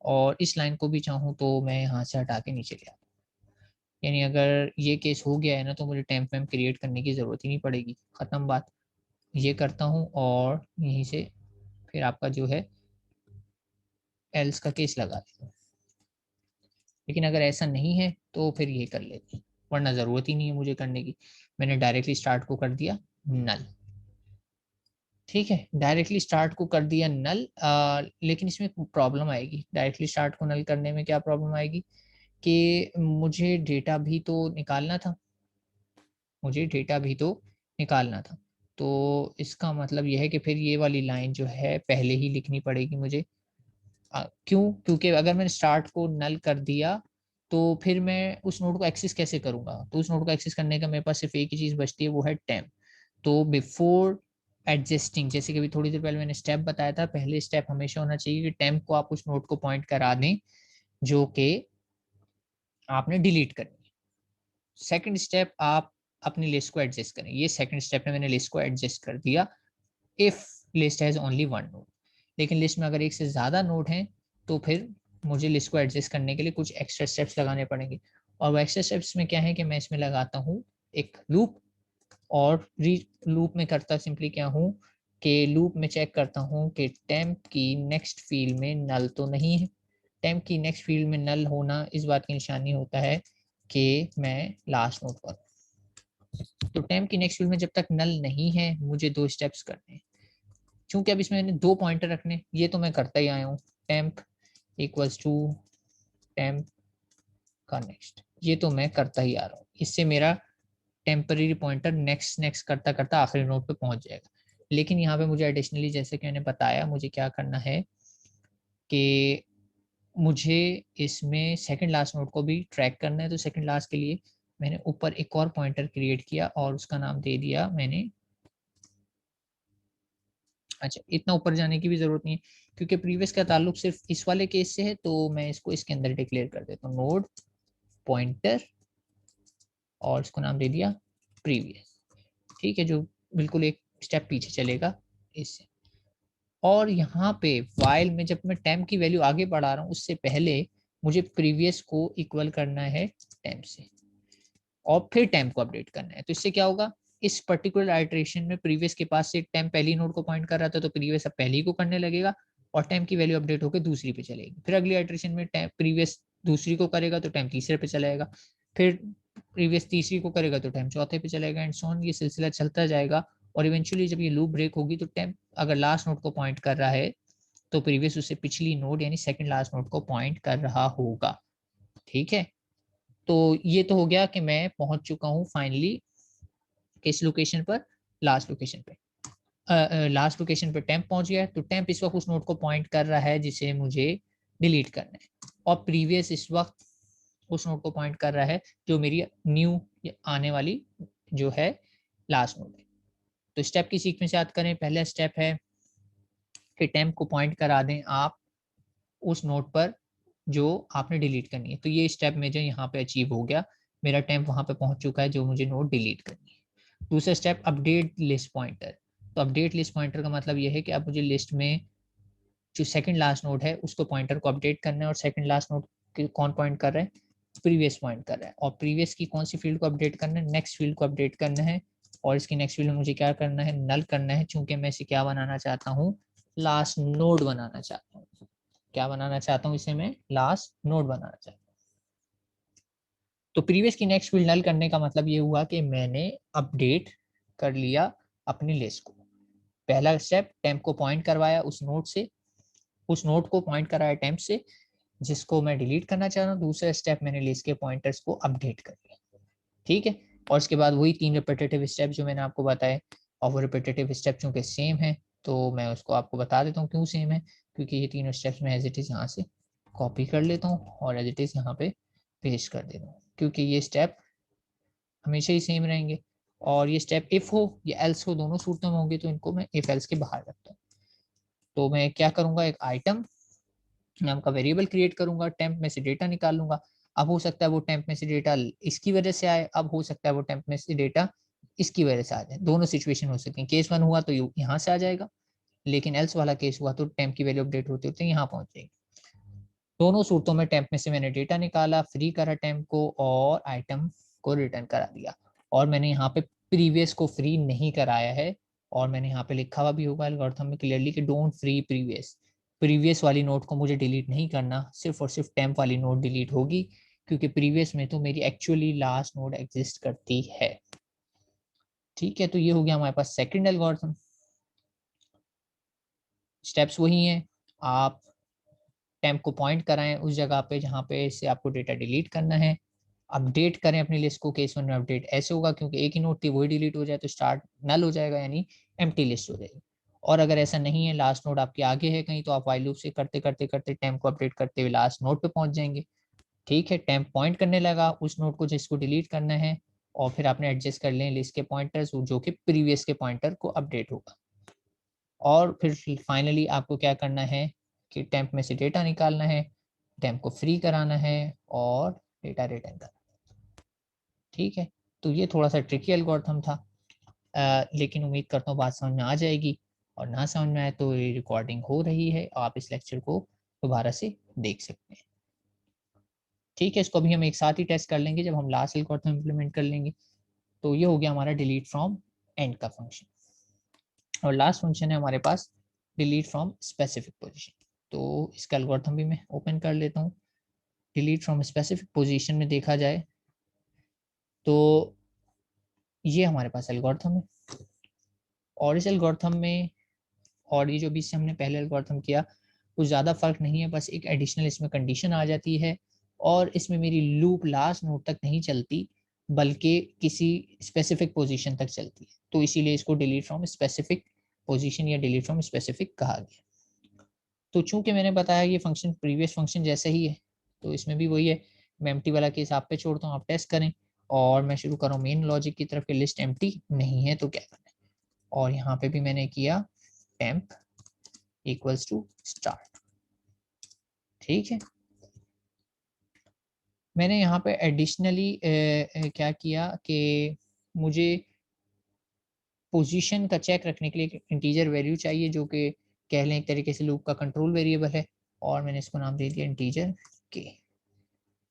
और इस लाइन को भी चाहूँ तो मैं यहाँ से हटा के नीचे ले आता हूँ, यानी अगर ये केस हो गया है ना तो मुझे टेम्प वैम्प क्रिएट करने की ज़रूरत ही नहीं पड़ेगी, ख़त्म बात। ये करता हूँ और यहीं से फिर आपका जो है एल्स का केस लगा देता हूँ। लेकिन अगर ऐसा नहीं है तो फिर ये कर लेते हैं, वरना ज़रूरत ही नहीं है मुझे करने की, मैंने डायरेक्टली स्टार्ट को कर दिया नल। ठीक है, डायरेक्टली स्टार्ट को कर दिया नल, लेकिन इसमें प्रॉब्लम आएगी, डायरेक्टली स्टार्ट को नल करने में क्या प्रॉब्लम आएगी कि मुझे डेटा भी तो निकालना था, मुझे डेटा भी तो निकालना था। तो इसका मतलब यह है कि फिर ये वाली लाइन जो है पहले ही लिखनी पड़ेगी मुझे। क्यों? क्योंकि अगर मैंने स्टार्ट को नल कर दिया तो फिर मैं उस नोड को एक्सेस कैसे करूंगा, तो उस नोड को एक्सेस करने का मेरे पास सिर्फ एक ही चीज बचती है, वो है टेम्प। तो बिफोर एडजस्टिंग, जैसे कि अभी थोड़ी देर पहले मैंने स्टेप बताया था, पहले स्टेप हमेशा होना चाहिए कि टेम्प को आप उस नोड को पॉइंट करा दें जो कि आपने डिलीट करनी है। सेकंड स्टेप आप अपनी लिस्ट को एडजस्ट करें, ये सेकंड स्टेप है, मैंने लिस्ट को एडजस्ट कर दिया if list has only one node. लेकिन लिस्ट में अगर एक से ज़्यादा नोड हैं तो फिर मुझे लिस्ट को एडजस्ट करने के लिए कुछ एक्स्ट्रा स्टेप्स लगाने पड़ेंगे। और वो एक्स्ट्रा स्टेप्स में क्या है कि मैं इसमें लगाता हूँ एक लूप, और री लूप में करता सिंपली क्या हूँ कि लूप में चेक करता हूँ कि टेम्प की नेक्स्ट फील्ड में नल तो नहीं है। टेम्प की नेक्स्ट फील्ड में नल होना इस बात की निशानी होता है कि मैं लास्ट नोड पर, तो टेम्प की नेक्स्ट फील्ड में जब तक नल नहीं है मुझे दो स्टेप्स करने हैं। चूंकि अब इसमें मैंने दो पॉइंटर रखने, ये तो मैं करता ही आया हूँ, टेम्प इक्वल्स टू टेम्प का नेक्स्ट, ये तो मैं करता ही आ रहा हूँ, इससे मेरा टेम्पररी पॉइंटर नेक्स्ट नेक्स्ट करता करता आखिरी नोड पे पहुंच जाएगा। लेकिन यहाँ पे मुझे एडिशनली जैसे कि मैंने बताया मुझे क्या करना है कि मुझे इसमें सेकंड लास्ट नोड को भी ट्रैक करना है। तो सेकंड लास्ट के लिए मैंने ऊपर एक और पॉइंटर क्रिएट किया और उसका नाम दे दिया मैंने, अच्छा इतना ऊपर जाने की भी जरूरत नहीं है क्योंकि प्रीवियस का ताल्लुक सिर्फ इस वाले केस से है, तो मैं इसको इसके अंदर डिक्लेयर कर देता हूँ नोड पॉइंटर और इसको नाम दे दिया प्रीवियस। ठीक है, जो बिल्कुल एक स्टेप पीछे चलेगा इससे। और यहाँ पे वाइल में जब मैं टेम्प की वैल्यू आगे बढ़ा रहा हूँ उससे पहले मुझे प्रीवियस को इक्वल करना है टेम्प से और फिर टेम्प को अपडेट करना है। तो इससे क्या होगा, इस पर्टिकुलर आइट्रेशन में प्रीवियस के पास से टेम्प पहली नोड को पॉइंट कर रहा था तो प्रीवियस अब पहली को करने लगेगा और टेम्प की वैल्यू अपडेट होकर दूसरी पे चलेगी। फिर अगली आइट्रेशन में टेम्प प्रीवियस दूसरी को करेगा तो टेम्प तीसरे पे चलेगा। फिर प्रीवियस तीसरी को करेगा तो टेम्प चौथे पे चलेगा एंड सो ऑन, ये सिलसिला चलता जाएगा। और इवेंचुअली जब ये लूप ब्रेक होगी तो टेम्प अगर लास्ट नोड को पॉइंट कर रहा है तो प्रीवियस उससे पिछली नोड यानी सेकंड लास्ट नोड को पॉइंट कर रहा होगा। ठीक है, तो ये तो हो गया कि मैं पहुंच चुका हूं फाइनली किस लोकेशन पर, लास्ट लोकेशन पे। लास्ट लोकेशन पे टेम्प पहुंच गया, तो टेम्प इस वक्त उस नोड को पॉइंट कर रहा है जिसे मुझे डिलीट करना है, और प्रीवियस इस वक्त उस नोड को पॉइंट कर रहा है जो मेरी न्यू आने वाली जो है लास्ट नोड है। तो स्टेप की सीक्वेंस याद करें, पहला स्टेप है कि टेम्प को पॉइंट करा दें आप उस नोड पर जो आपने डिलीट करनी है। तो ये स्टेप मुझे यहाँ पे अचीव हो गया, मेरा टेम्प वहां पे पहुंच चुका है जो मुझे नोड डिलीट करनी है। दूसरा स्टेप अपडेट लिस्ट पॉइंटर। तो अपडेट लिस्ट पॉइंटर का मतलब ये है कि अब मुझे लिस्ट में जो सेकंड लास्ट नोड है उसको पॉइंटर को अपडेट करना है, और सेकंड लास्ट नोड कौन पॉइंट कर रहा है, प्रीवियस पॉइंट कर रहा है, और प्रीवियस की कौन सी फील्ड को अपडेट करना है, नेक्स्ट फील्ड को अपडेट करना है। और इसकी नेक्स्ट फील्ड में मुझे क्या करना है, नल करना है, चूंकि मैं इसे क्या बनाना चाहता हूँ, लास्ट नोड बनाना चाहता हूँ। क्या बनाना चाहता हूँ, इसे मैं लास्ट नोड बनाना चाहता हूँ। तो प्रीवियस की नेक्स्ट फील्ड नल करने का मतलब ये हुआ कि मैंने अपडेट कर लिया अपनी लिस्ट को। पहला स्टेप टेम्प को पॉइंट करवाया उस नोड से, उस नोड को पॉइंट कराया टेम्प से जिसको मैं डिलीट करना चाह रहा हूँ। दूसरा स्टेप मैंने लिस्ट के पॉइंटर्स को अपडेट कर लिया। ठीक है, और उसके बाद वही 3 रिपीटेटिव स्टेप जो मैंने आपको बताए, और वो रिपीटेटिव स्टेप चूंकि सेम है तो मैं उसको आपको बता देता हूँ क्यों सेम है, क्योंकि ये तीनों स्टेप्स मैं एज इट इज यहाँ से कॉपी कर लेता हूँ और एज इट इज यहाँ पे पेस्ट कर देता हूँ, क्योंकि ये स्टेप हमेशा ही सेम रहेंगे। और ये स्टेप इफ हो या एल्स हो, दोनों सूरतों में होंगे, तो इनको मैं इफ एल्स के बाहर रखता हूँ। तो मैं क्या करूंगा, एक आइटम नाम का वेरिएबल क्रिएट करूंगा, टेम्प में से डेटा निकाल लूंगा। अब हो सकता है वो टेम्प में से डेटा इसकी वजह से आए, अब हो सकता है वो टेम्प में से डेटा इसकी वजह से आ जाए, दोनों सिचुएशन हो सकती है। केस 1 हुआ तो यहाँ से आ जाएगा, लेकिन एल्स वाला केस हुआ तो टेम्प की वैल्यू अपडेट होते होते यहाँ पहुंच जाएगी। दोनों सूरतों में टेम्प में से मैंने डेटा निकाला, फ्री करा टेम्प को और आइटम को रिटर्न करा दिया। और मैंने यहाँ पे प्रीवियस को फ्री नहीं कराया है, और मैंने यहाँ पे लिखा हुआ भी होगा एल्गोरिथम में क्लियरली कि डोंट फ्री प्रीवियस। प्रीवियस वाली नोट को मुझे डिलीट नहीं करना, सिर्फ और सिर्फ टेम्प वाली नोट डिलीट होगी, क्योंकि प्रीवियस में तो मेरी एक्चुअली लास्ट नोट एग्जिस्ट करती है। ठीक है, तो ये हो गया हमारे पास सेकंड एल्गोरिथम। स्टेप्स वही हैं, आप टेम्प को पॉइंट कराएं उस जगह पे जहाँ पे से आपको डेटा डिलीट करना है, अपडेट करें अपनी लिस्ट को। केस 1 में अपडेट ऐसे होगा क्योंकि एक ही नोट थी वही डिलीट हो जाए तो स्टार्ट नल हो जाएगा, यानी एम्प्टी लिस्ट हो जाएगी। और अगर ऐसा नहीं है, लास्ट नोड आपके आगे है कहीं, तो आप व्हाइल लूप से करते करते करते टेम्प को अपडेट करते हुए लास्ट नोड पे पहुंच जाएंगे। ठीक है, टेम्प पॉइंट करने लगा उस नोड को जिसको डिलीट करना है, और फिर आपने एडजस्ट कर लें लिस्ट के पॉइंटर्स जो कि प्रीवियस के पॉइंटर को अपडेट होगा। और फिर फाइनली आपको क्या करना है कि टेम्प में से डेटा निकालना है, टेम्प को फ्री कराना है और डेटा रिटर्न करना। ठीक है, तो ये थोड़ा सा ट्रिकी एल्गोरिथम था, लेकिन उम्मीद करता हूँ बात समझ में आ जाएगी। और ना समझ में आए तो ये रिकॉर्डिंग हो रही है, आप इस लेक्चर को दोबारा से देख सकते हैं। ठीक है, इसको अभी हम एक साथ ही टेस्ट कर लेंगे जब हम लास्ट एल्गोरिथम इम्प्लीमेंट कर लेंगे। तो ये हो गया हमारा डिलीट फ्रॉम एंड का फंक्शन, और लास्ट फंक्शन है हमारे पास डिलीट फ्रॉम स्पेसिफिक पोजीशन। तो इसका एल्गोरिथम भी मैं ओपन कर लेता हूँ। डिलीट फ्रॉम स्पेसिफिक पोजीशन में देखा जाए तो ये हमारे पास एल्गोरिथम है, और इस एल्गोरिथम में और ये जो भी इससे हमने पहले एल्गोरिथम किया कुछ ज़्यादा फर्क नहीं है, बस एक एडिशनल इसमें कंडीशन आ जाती है, और इसमें मेरी लूप लास्ट नोड तक नहीं चलती बल्कि किसी स्पेसिफिक पोजीशन तक चलती है। तो इसीलिए इसको डिलीट फ्रॉम स्पेसिफिक पोजीशन या डिलीट फ्रॉम स्पेसिफिक कहा गया। तो चूंकि मैंने बताया ये फंक्शन प्रीवियस फंक्शन जैसा ही है, तो इसमें भी वही है। मैं एम्प्टी वाला केस आप पे छोड़ता हूँ, आप टेस्ट करें। और मैं शुरू कर रहा हूँ मेन लॉजिक की तरफ, लिस्ट एम्प्टी नहीं है तो क्या करना है। और यहाँ पे भी मैंने किया टेम्प इक्वल्स टू स्टार्ट। ठीक है, मैंने यहाँ पे एडिशनली क्या किया कि मुझे पोजीशन का चेक रखने के लिए एक इंटीजर वैल्यू चाहिए जो कि कह लें एक तरीके से लूप का कंट्रोल वेरिएबल है, और मैंने इसको नाम दे दिया इंटीजर के।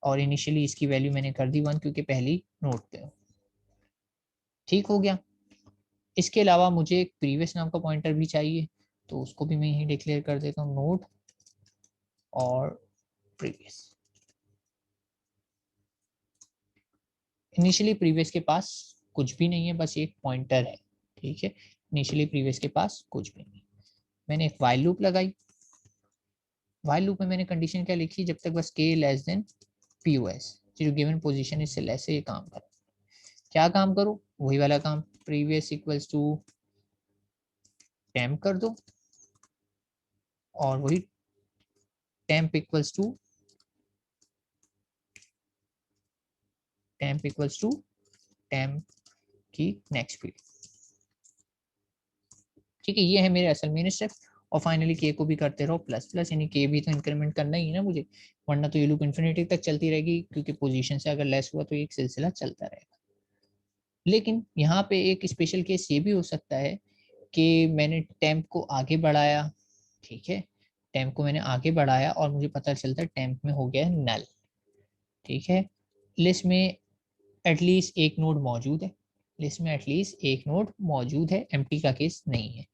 और इनिशियली इसकी वैल्यू मैंने कर दी 1 क्योंकि पहली नोट पे हूँ। ठीक हो गया। इसके अलावा मुझे एक प्रीवियस नाम का पॉइंटर भी चाहिए, तो उसको भी मैं यही डिक्लेयर कर देता हूँ, नोट और प्रीवियस। इनिशियली प्रीवियस के पास कुछ भी नहीं है, बस एक पॉइंटर है, ठीक है। इनिशियली प्रीवियस के पास कुछ भी नहीं। मैंने एक वाइल लूप लगाई, वाइल लूप में मैंने कंडीशन क्या लिखी, जब तक बस k लेस देन pos, जो गिवन पोजीशन इससे लेस है, ये काम करो। क्या काम करो, वही वाला काम, प्रीवियस इक्वल्स टू टेम्प कर दो, और वही टेम्प इक्वल्स टू टेम्प की नेक्स्ट फील्ड, ठीक है। ये है मेरे असल मेन स्टेप। और फाइनली के को भी करते रहो प्लस प्लस, यानी के भी तो इंक्रीमेंट करना ही है ना मुझे, वरना तो ये लूप इन्फिनिटी तक चलती रहेगी, क्योंकि पोजीशन से अगर लेस हुआ तो एक सिलसिला चलता रहेगा। लेकिन यहाँ पे एक स्पेशल केस ये भी हो सकता है कि मैंने टेम्प को आगे बढ़ाया, ठीक है, टेम्प को मैंने आगे बढ़ाया और मुझे पता चलता है टेम्प में हो गया नल, ठीक है। लिस्ट में एटलीस्ट एक नोड मौजूद है, लिस्ट में एटलीस्ट एक नोड मौजूद है, एम्प्टी का केस नहीं है।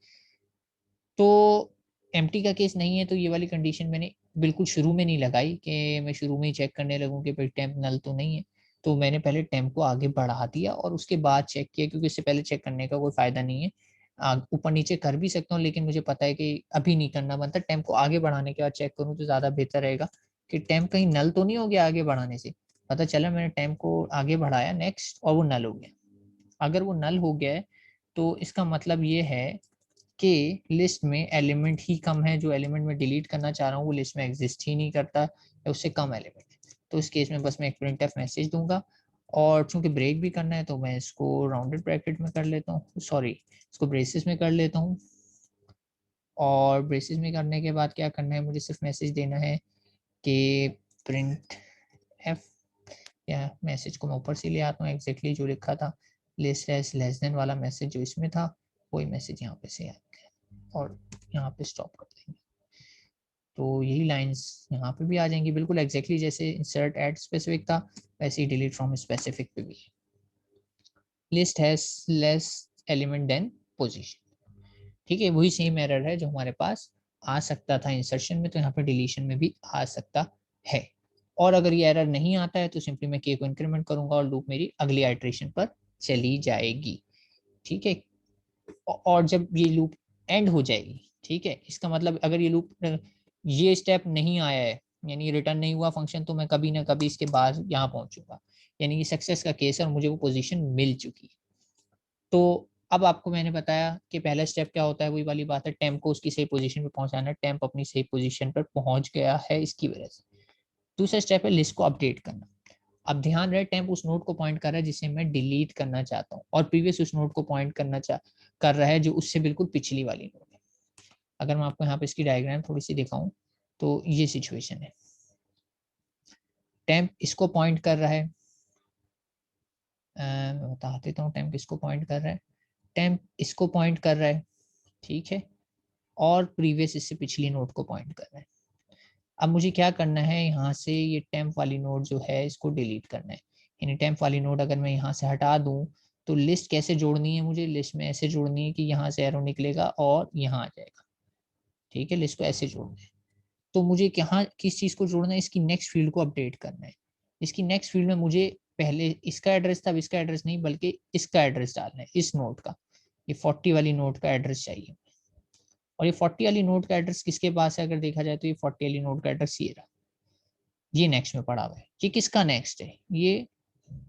तो एम्प्टी का केस नहीं है तो ये वाली कंडीशन मैंने बिल्कुल शुरू में नहीं लगाई कि मैं शुरू में ही चेक करने लगूं कि भाई टेम्प नल तो नहीं है। तो मैंने पहले टेम्प को आगे बढ़ा दिया और उसके बाद चेक किया, क्योंकि इससे पहले चेक करने का कोई फायदा नहीं है। ऊपर नीचे कर भी सकता हूँ, लेकिन मुझे पता है कि अभी नहीं करना बनता, टेम्प को आगे बढ़ाने के बाद चेक करूँ तो ज़्यादा बेहतर रहेगा कि टेम्प कहीं नल तो नहीं हो गया आगे बढ़ाने से। पता चला मैंने टेम्प को आगे बढ़ाया नेक्स्ट और वो नल हो गया। अगर वो नल हो गया है तो इसका मतलब ये है कि लिस्ट में एलिमेंट ही कम है, जो एलिमेंट में डिलीट करना चाह रहा हूँ वो लिस्ट में एग्जिस्ट ही नहीं करता या उससे कम एलिमेंट है। तो इस केस में बस मैं एक प्रिंटफ मैसेज दूंगा, और चूंकि ब्रेक भी करना है तो मैं इसको राउंडेड ब्रैकेट में कर लेता हूँ, सॉरी इसको ब्रेसिस में कर लेता हूँ। और ब्रेसिस में करने के बाद क्या करना है, मुझे सिर्फ मैसेज देना है कि प्रिंट एफ, या मैसेज को मैं ऊपर से ले आता हूँ, एग्जैक्टली जो लिखा था लिस्ट एज लेस देन वाला मैसेज जो इसमें था, वही मैसेज यहाँ पे से आएगा और यहाँ पे स्टॉप कर देंगे। तो यही लाइंस यहाँ पे भी आ जाएंगी, बिल्कुल एग्जैक्टली जैसे इंसर्ट एट स्पेसिफिक था वैसे ही डिलीट फ्रॉम स्पेसिफिक पे भी। List has less element than position, ठीक है, वही सेम एरर है जो हमारे पास आ सकता था इंसर्शन में, तो यहाँ पे डिलीशन में भी आ सकता है। और अगर ये एरर नहीं आता है तो सिंपली मैं के को इंक्रीमेंट करूंगा और लूप मेरी अगली आइट्रेशन पर चली जाएगी, ठीक है। और जब ये लूप एंड हो जाएगी, ठीक है, इसका मतलब अगर ये लूप ये स्टेप नहीं आया है, यानी रिटर्न नहीं हुआ फंक्शन, तो मैं कभी ना कभी इसके बाद यहाँ पहुंचूंगा, यानी ये सक्सेस का केस है और मुझे वो पोजीशन मिल चुकी है। तो अब आपको मैंने बताया कि पहला स्टेप क्या होता है, वही वाली बात है, टेम्प को उसकी सही पोजीशन पे पहुंचाना, टेम्प अपनी सही पोजीशन पर पहुंच गया है इसकी वजह से। दूसरा स्टेप है लिस्ट को अपडेट करना। अब ध्यान रहे टेम्प उस नोड को पॉइंट कर रहा है जिसे मैं डिलीट करना चाहता हूँ, और प्रीवियस उस नोड को पॉइंट कर रहा है जो उससे बिल्कुल पिछली वाली नोड है। अगर मैं आपको यहाँ पे इसकी डायग्राम थोड़ी सी दिखाऊं तो ये सिचुएशन है, टेम्प इसको पॉइंट कर रहा है, मैं बता देता हूँ टेम्प किसको पॉइंट कर रहा है, टेम्प इसको पॉइंट कर रहा है, ठीक है, और प्रीवियस इससे पिछली नोड को पॉइंट कर रहा है। अब मुझे क्या करना है, यहाँ से ये टेम्प वाली नोड जो है इसको डिलीट करना है, यानी टेम्प वाली नोड अगर मैं यहाँ से हटा दूं तो लिस्ट कैसे जोड़नी है, मुझे लिस्ट में ऐसे जोड़नी है कि यहाँ से एरो निकलेगा और यहाँ आ जाएगा, ठीक है, लिस्ट को ऐसे जोड़ना है। तो मुझे यहाँ किस चीज को जोड़ना है, इसकी नेक्स्ट फील्ड को अपडेट करना है। इसकी नेक्स्ट फील्ड में मुझे पहले इसका एड्रेस था, अब इसका एड्रेस नहीं बल्कि इसका एड्रेस डालना है, इस नोड का, ये 40 वाली नोड का एड्रेस चाहिए। और ये 40 वाली नोड का एड्रेस किसके पास है, अगर देखा जाए तो ये 40 वाली नोड का एड्रेस ये रहा, ये नेक्स्ट में पड़ा हुआ है। ये किसका नेक्स्ट है, ये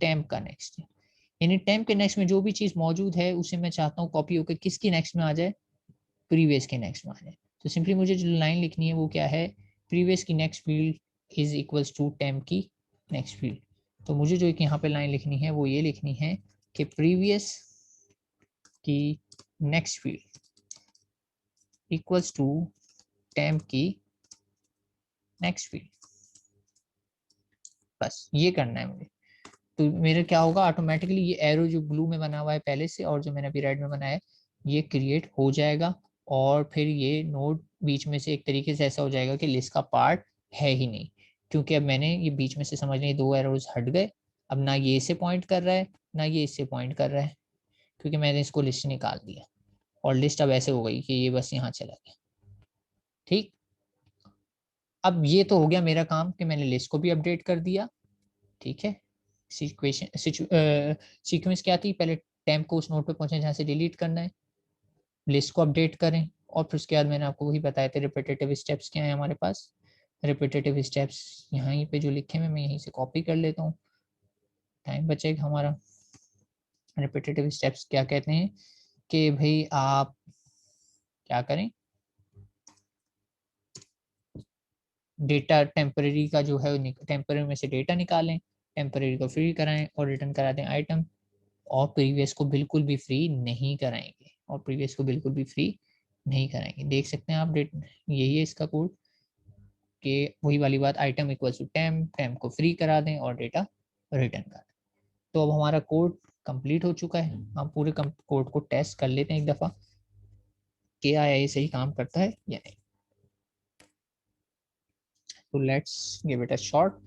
टेम्प का नेक्स्ट है, यानी टेम्प के नेक्स्ट में जो भी चीज मौजूद है उसे मैं चाहता हूँ कॉपी होकर किसकी नेक्स्ट में आ जाए, प्रीवियस के नेक्स्ट में आ जाए। तो सिंपली मुझे जो लाइन लिखनी है वो क्या है, प्रीवियस की next field is equals to temp की नेक्स्ट फील्ड। तो मुझे जो एक यहाँ पे लाइन लिखनी है वो ये लिखनी है कि प्रीवियस की next field equals to temp की नेक्स्ट फील्ड, बस ये करना है मुझे। तो मेरे क्या होगा, ऑटोमेटिकली ये एरो जो ब्लू में बना हुआ है पहले से और जो मैंने अभी रेड में बनाया है ये क्रिएट हो जाएगा, और फिर ये नोड बीच में से एक तरीके से ऐसा हो जाएगा कि लिस्ट का पार्ट है ही नहीं, क्योंकि अब मैंने ये बीच में से समझने दो एरोज हट गए। अब ना ये इससे पॉइंट कर रहा है ना ये इससे पॉइंट कर रहा है, क्योंकि मैंने इसको लिस्ट निकाल दिया और लिस्ट अब ऐसे हो गई कि ये बस यहाँ चला गया, ठीक। अब ये तो हो गया मेरा काम कि मैंने लिस्ट को भी अपडेट कर दिया, ठीक है। सीक्वेंस क्या थी, पहले टेम्प को उस नोड पे पहुंचे जहाँ से डिलीट करना है, लिस्ट को अपडेट करें, और फिर उसके बाद मैंने आपको वही बताया थे रिपीटेटिव स्टेप्स क्या है हमारे पास। रिपीटेटिव स्टेप्स यहाँ पे जो लिखे हैं मैं यहीं से कॉपी कर लेता हूँ, टाइम बचेगा हमारा। रिपीटेटिव स्टेप्स क्या कहते हैं कि भाई आप क्या करें, डेटा टेम्परेरी का जो है टेम्परेरी में से डेटा निकालें, टेम्परेरी को फ्री कराएं और रिटर्न करा दें आइटम, और प्रीवियस को बिल्कुल भी फ्री नहीं कराएंगे, और प्रीवियस को बिल्कुल भी फ्री नहीं कराएंगे। देख सकते हैं आप डेट, यही है इसका कोड कि वही वाली बात, item equal to temp, temp को फ्री करा दें और डेटा रिटर्न कर दें। तो अब हमारा कोड कंप्लीट हो चुका है, हम पूरे कोड को टेस्ट कर लेते हैं एक दफ़ा कि आया ये सही काम करता है या नहीं। तो let's give it a shot.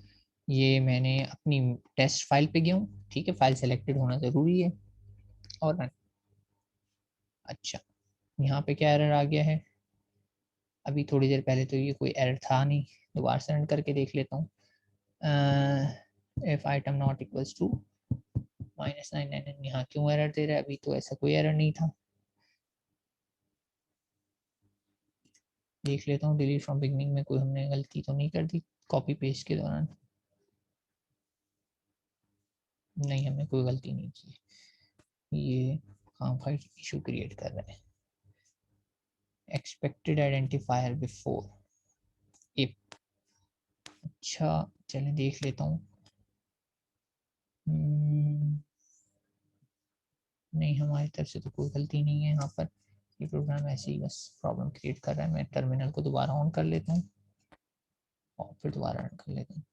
ये मैंने अपनी टेस्ट फाइल पे गया हूँ, ठीक है, फाइल सेलेक्टेड होना ज़रूरी है, और रन। अच्छा, यहाँ पे क्या एरर आ गया है, अभी थोड़ी देर पहले तो ये कोई एरर था नहीं, दोबारा से रन करके देख लेता हूँ। If item not equals to -999, यहाँ क्यों एरर दे रहा है, अभी तो ऐसा कोई एरर नहीं था। देख लेता हूँ डिलीट फ्रॉम बिगनिंग में कोई हमने गलती तो नहीं कर दी कॉपी पेस्ट के दौरान, नहीं हमने कोई गलती नहीं की। ये काम फाइल इशू क्रिएट कर रहा है, एक्सपेक्टेड आइडेंटिफायर बिफोर इफ। अच्छा चलें देख लेता हूँ। नहीं हमारी तरफ से तो कोई गलती नहीं है यहाँ पर, ये प्रोग्राम ऐसे ही बस प्रॉब्लम क्रिएट कर रहा है। मैं टर्मिनल को दोबारा ऑन कर लेता हूँ और फिर दोबारा रन कर लेता हूँ।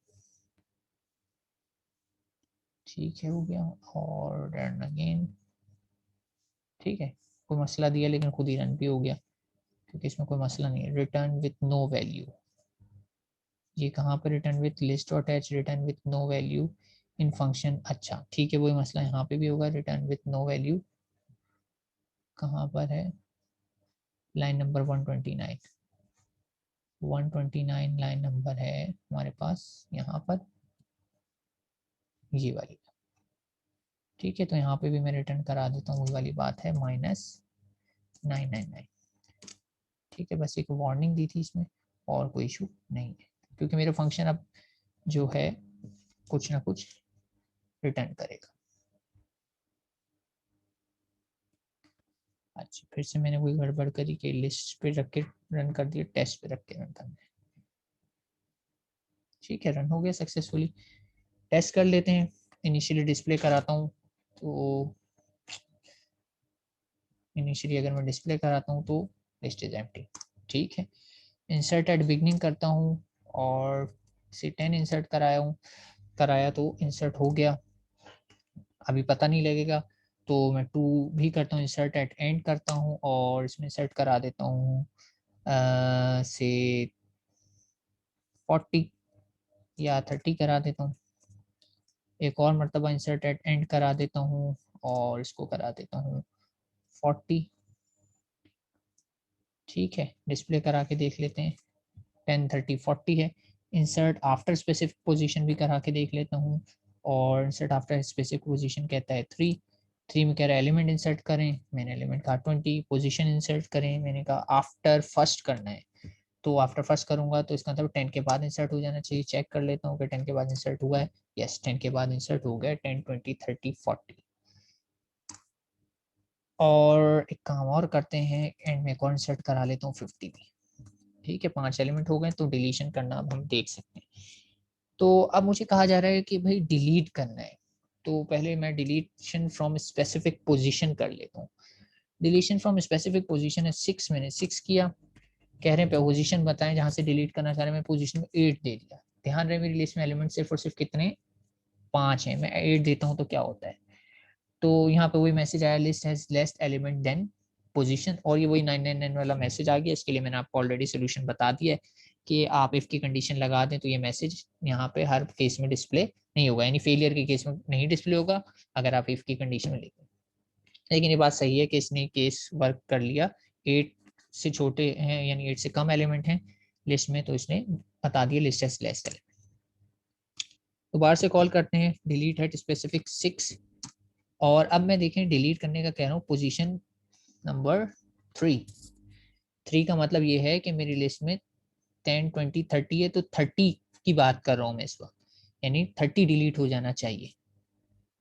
ठीक है हो गया, और रन अगेन। ठीक है, कोई मसला दिया लेकिन खुद ही रन भी हो गया, क्योंकि इसमें कोई मसला नहीं है। रिटर्न विथ नो वैल्यू, ये कहाँ पर return with list attach, return with no value in function. अच्छा ठीक है, वही मसला यहाँ पे भी होगा, रिटर्न विथ नो वैल्यू कहाँ पर है, लाइन नंबर 129, 129 लाइन नंबर है हमारे पास यहाँ पर, ये वाली। ठीक है, तो यहाँ पे भी मैं रिटर्न करा देता हूँ, वही वाली बात है -999। ठीक है, बस एक वार्निंग दी थी इसमें, और कोई इशू नहीं है, क्योंकि मेरा फंक्शन अब जो है कुछ ना कुछ रिटर्न करेगा। अच्छा फिर से मैंने कोई गड़बड़ करी कि लिस्ट पे रख के रन कर दिया, टेस्ट पे रख के रन करना है। ठीक है, रन हो गया सक्सेसफुली। टेस्ट कर लेते हैं, इनिशियली डिस्प्ले कराता हूँ, तो इनिशियली अगर मैं डिस्प्ले कराता हूँ तो लिस्ट इज एम्प्टी। ठीक है, इंसर्ट एट बिगनिंग करता हूँ और से 10 इंसर्ट कराया तो इंसर्ट हो गया, अभी पता नहीं लगेगा। तो मैं 2 भी करता हूँ, इंसर्ट एट एंड करता हूँ और इसमें सेट करा देता हूँ से 40 या 30 करा देता हूँ। एक और मरतबा इंसर्ट एट एंड करा देता हूँ और इसको करा देता हूँ 40। ठीक है, डिस्प्ले करा के देख लेते हैं, 10 30 40 है। इंसर्ट आफ्टर स्पेसिफिक पोजीशन भी करा के देख लेता हूँ, और इंसर्ट आफ्टर स्पेसिफिक पोजीशन कहता है 3 में कह रहा है एलिमेंट इंसर्ट करें, मैंने एलिमेंट कहा 20, पोजीशन इंसर्ट करें, मैंने कहा आफ्टर फर्स्ट करना है, तो आफ्टर फर्स्ट करूंगा तो इसका मतलब 10 के बाद इंसर्ट हो जाना चाहिए। चेक कर लेता हूँ कि 10 के बाद इंसर्ट हुआ है, यस 10 के बाद इंसर्ट हो गया, 10 20 30 40। और एक काम और करते हैं, एंड में एक और इंसर्ट करा लेता हूँ 50 भी। ठीक है, 5 एलिमेंट हो गए, तो डिलीशन करना अब हम देख सकते हैं। तो अब मुझे कहा जा रहा है कि भाई डिलीट करना है, तो पहले मैं डिलीशन फ्रॉम स्पेसिफिक पोजीशन कर लेता हूँ। डिलीशन फ्रॉम स्पेसिफिक पोजीशन है 6, मैंने 6 किया। कह रहे हैं पोजीशन बताएं जहां से डिलीट करना चाह रहे हैं, मैं पोजीशन में 8 दे दिया। ध्यान रहे मेरी लिस्ट में एलिमेंट सिर्फ और सिर्फ कितने, 5 हैं, मैं 8 देता हूँ तो क्या होता है। तो यहाँ पे वही मैसेज आया, list has less element than position, और ये वही 999 वाला मैसेज आ गया। इसके लिए मैंने आपको ऑलरेडी सोल्यूशन बता दिया है कि आप इफ की कंडीशन लगा दें तो ये मैसेज यहाँ पे हर केस में डिस्प्ले नहीं होगा, यानी फेलियर के केस में नहीं डिस्प्ले होगा अगर आप इफ की कंडीशन में लिखें। लेकिन ये बात सही है कि इसने केस वर्क कर लिया, 8 से छोटे हैं यानी 8 से कम एलिमेंट हैं लिस्ट में, तो इसने बता दिया लिस्ट हैज लेस एलिमेंट। दोबारा से कॉल करते हैं डिलीट एट स्पेसिफिक 6, और अब मैं देखें डिलीट करने का कह रहा हूँ पोजीशन नंबर 3 का मतलब ये है कि मेरी लिस्ट में 10 20 30 है, तो 30 की बात कर रहा हूँ मैं इस वक्त, यानी 30 डिलीट हो जाना चाहिए।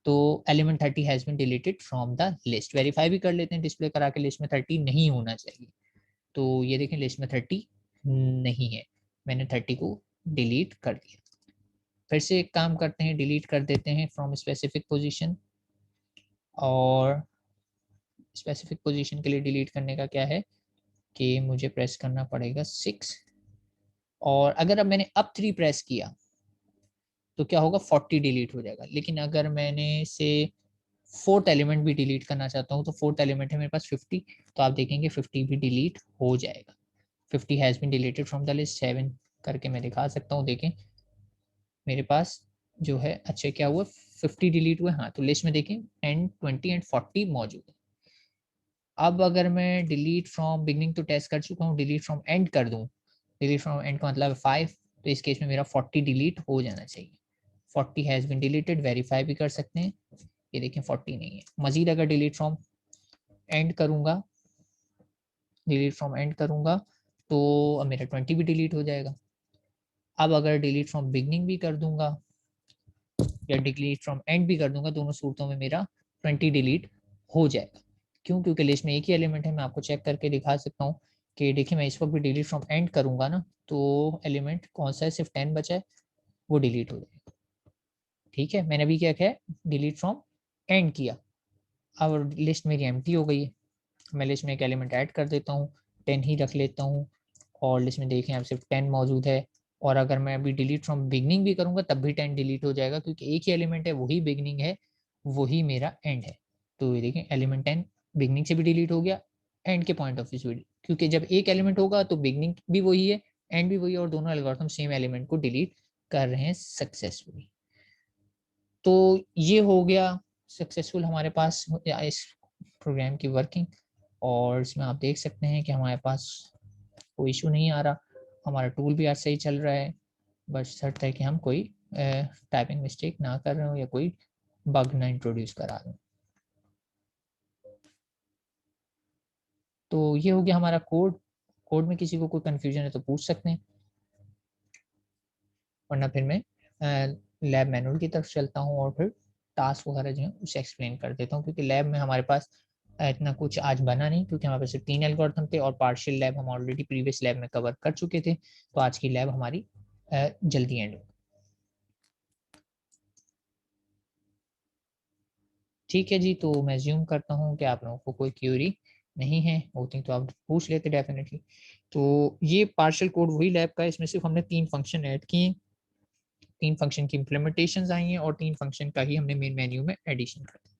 तो element 30 has been deleted from the list. Verify भी कर लेते हैं डिस्प्ले करा के लिस्ट में 30 नहीं होना चाहिए। तो ये देखें लिस्ट में 30 नहीं है, मैंने 30 को डिलीट कर दिया। फिर से एक काम करते हैं, डिलीट कर देते हैं फ्रॉम स्पेसिफिक पोजीशन, और स्पेसिफिक पोजीशन के लिए डिलीट करने का क्या है कि मुझे प्रेस करना पड़ेगा 6, और अगर अब मैंने अब 3 प्रेस किया तो क्या होगा 40 डिलीट हो जाएगा। लेकिन अगर मैंने से फोर्थ एलिमेंट भी डिलीट करना चाहता हूँ, तो फोर्थ एलिमेंट है मेरे पास 50, तो आप देखेंगे 50 भी डिलीट हो जाएगा। 50 has been deleted from the list 7 करके मैं दिखा सकता हूँ। देखें मेरे पास जो है, अच्छा क्या हुआ 50 डिलीट हुए, हाँ, तो लिस्ट में देखें 10 20 एंड 40 मौजूद है। अब अगर मैं डिलीट फ्रॉम बिगनिंग तो टेस्ट कर चुका हूँ, डिलीट फ्रॉम एंड कर दूँ, डिलीट फ्रॉम एंड का मतलब 5, तो इस केस में मेरा 40 डिलीट हो जाना चाहिए। 40 हैज बीन डिलीटेड, वेरीफाई भी कर सकते हैं, ये देखें 40 नहीं है। मजीद अगर डिलीट फ्रॉम एंड करूंगा, डिलीट फ्रॉम एंड करूंगा, तो अब मेरा 20 भी डिलीट हो जाएगा। अब अगर डिलीट फ्रॉम बिगनिंग भी कर दूंगा या डिलीट फ्रॉम एंड भी कर दूंगा, दोनों सूरतों में मेरा 20 डिलीट हो जाएगा। क्यों? क्योंकि लिस्ट में एक ही एलिमेंट है। मैं आपको चेक करके दिखा सकता हूँ कि देखिए मैं इस वक्त भी डिलीट फ्रॉम एंड करूंगा ना, तो एलिमेंट कौन सा है, सिर्फ 10 बचा है, वो डिलीट हो जाएगा। ठीक है, मैंने अभी क्या किया है, डिलीट फ्रॉम एंड किया, अब लिस्ट मेरी एम्प्टी हो गई है। मैं लिस्ट में एक एलिमेंट ऐड कर देता हूँ, 10 ही रख लेता हूँ, और लिस्ट में देखें अब सिर्फ 10 मौजूद है। और अगर मैं अभी डिलीट फ्रॉम बिगनिंग भी करूंगा तब भी 10 डिलीट हो जाएगा, क्योंकि एक ही एलिमेंट है, वही बिगनिंग है, वही मेरा एंड है। तो ये देखें एलिमेंट 10 बिगनिंग से भी डिलीट हो गया, एंड के पॉइंट ऑफ व्यू से भी, क्योंकि जब एक एलिमेंट होगा तो बिगनिंग भी वही है, एंड भी वही है, और दोनों एल्गोरिथम सेम एलिमेंट को डिलीट कर रहे हैं सक्सेसफुली। तो ये हो गया सक्सेसफुल हमारे पास इस प्रोग्राम की वर्किंग। और इसमें आप देख सकते हैं कि हमारे पास कोई इशू नहीं आ रहा, हमारा टूल भी आज सही चल रहा है, बस शर्त है कि हम कोई टाइपिंग मिस्टेक ना कर रहे हो या कोई बग ना इंट्रोड्यूस करा रहे हो। तो ये हो गया हमारा कोड। कोड में किसी को कोई कन्फ्यूजन है तो पूछ सकते हैं, वरना फिर मैं लैब मैनुअल की तरफ चलता हूँ और फिर टास्क वगैरह जो है उसे एक्सप्लेन कर देता हूँ, क्योंकि लैब में हमारे पास इतना कुछ आज बना नहीं, क्योंकि हमारे पास सिर्फ 3 एल्गोरिथम थे, और पार्शियल लैब हम ऑलरेडी प्रीवियस लैब में कवर कर चुके थे, तो आज की लैब हमारी जल्दी एंड हो। ठीक है जी, तो मैं ज्यूम करता हूँ कि आप लोगों को कोई क्यूरी नहीं है, होती तो आप पूछ लेते डेफिनेटली। तो ये पार्शियल कोड वही लैब का है, इसमें सिर्फ हमने 3 फंक्शन ऐड किए, 3 फंक्शन की इम्प्लीमेंटेशन आई हैं, और 3 फंक्शन का ही हमने मेन मेन्यू में एडिशन कर दिया।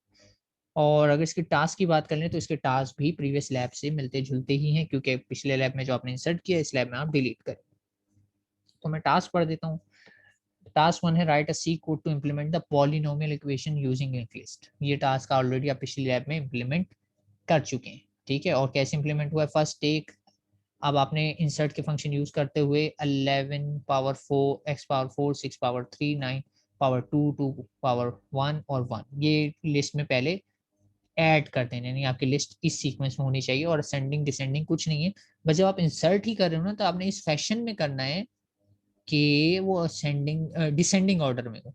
और अगर इसके टास्क की बात करें तो इसके टास्क भी प्रीवियस लैब से मिलते जुलते ही हैं, क्योंकि पिछले लैब में जो आपने इंसर्ट किया इस लैब में आप डिलीट करें। तो मैं टास्क पढ़ देता हूँ। टास्क 1 है write a C code to implement the polynomial equation using linked list. ये टास्क ऑलरेडी आप पिछली लैब में इम्प्लीमेंट कर चुके हैं। ठीक है, और कैसे इंप्लीमेंट हुआ है, फर्स्ट टेक, अब आपने इंसर्ट के फंक्शन यूज करते हुए 11 power 4 x power 4 6 power 3 9 power 2 2 power 1 और 1 ये लिस्ट में पहले ऐड कर देना, यानी आपकी लिस्ट इस सीक्वेंस में होनी चाहिए, और असेंडिंग डिसेंडिंग कुछ नहीं है। बस जब आप इंसर्ट ही कर रहे हो ना, तो आपने इस फैशन में करना है कि वो असेंडिंग डिसेंडिंग ऑर्डर में हो।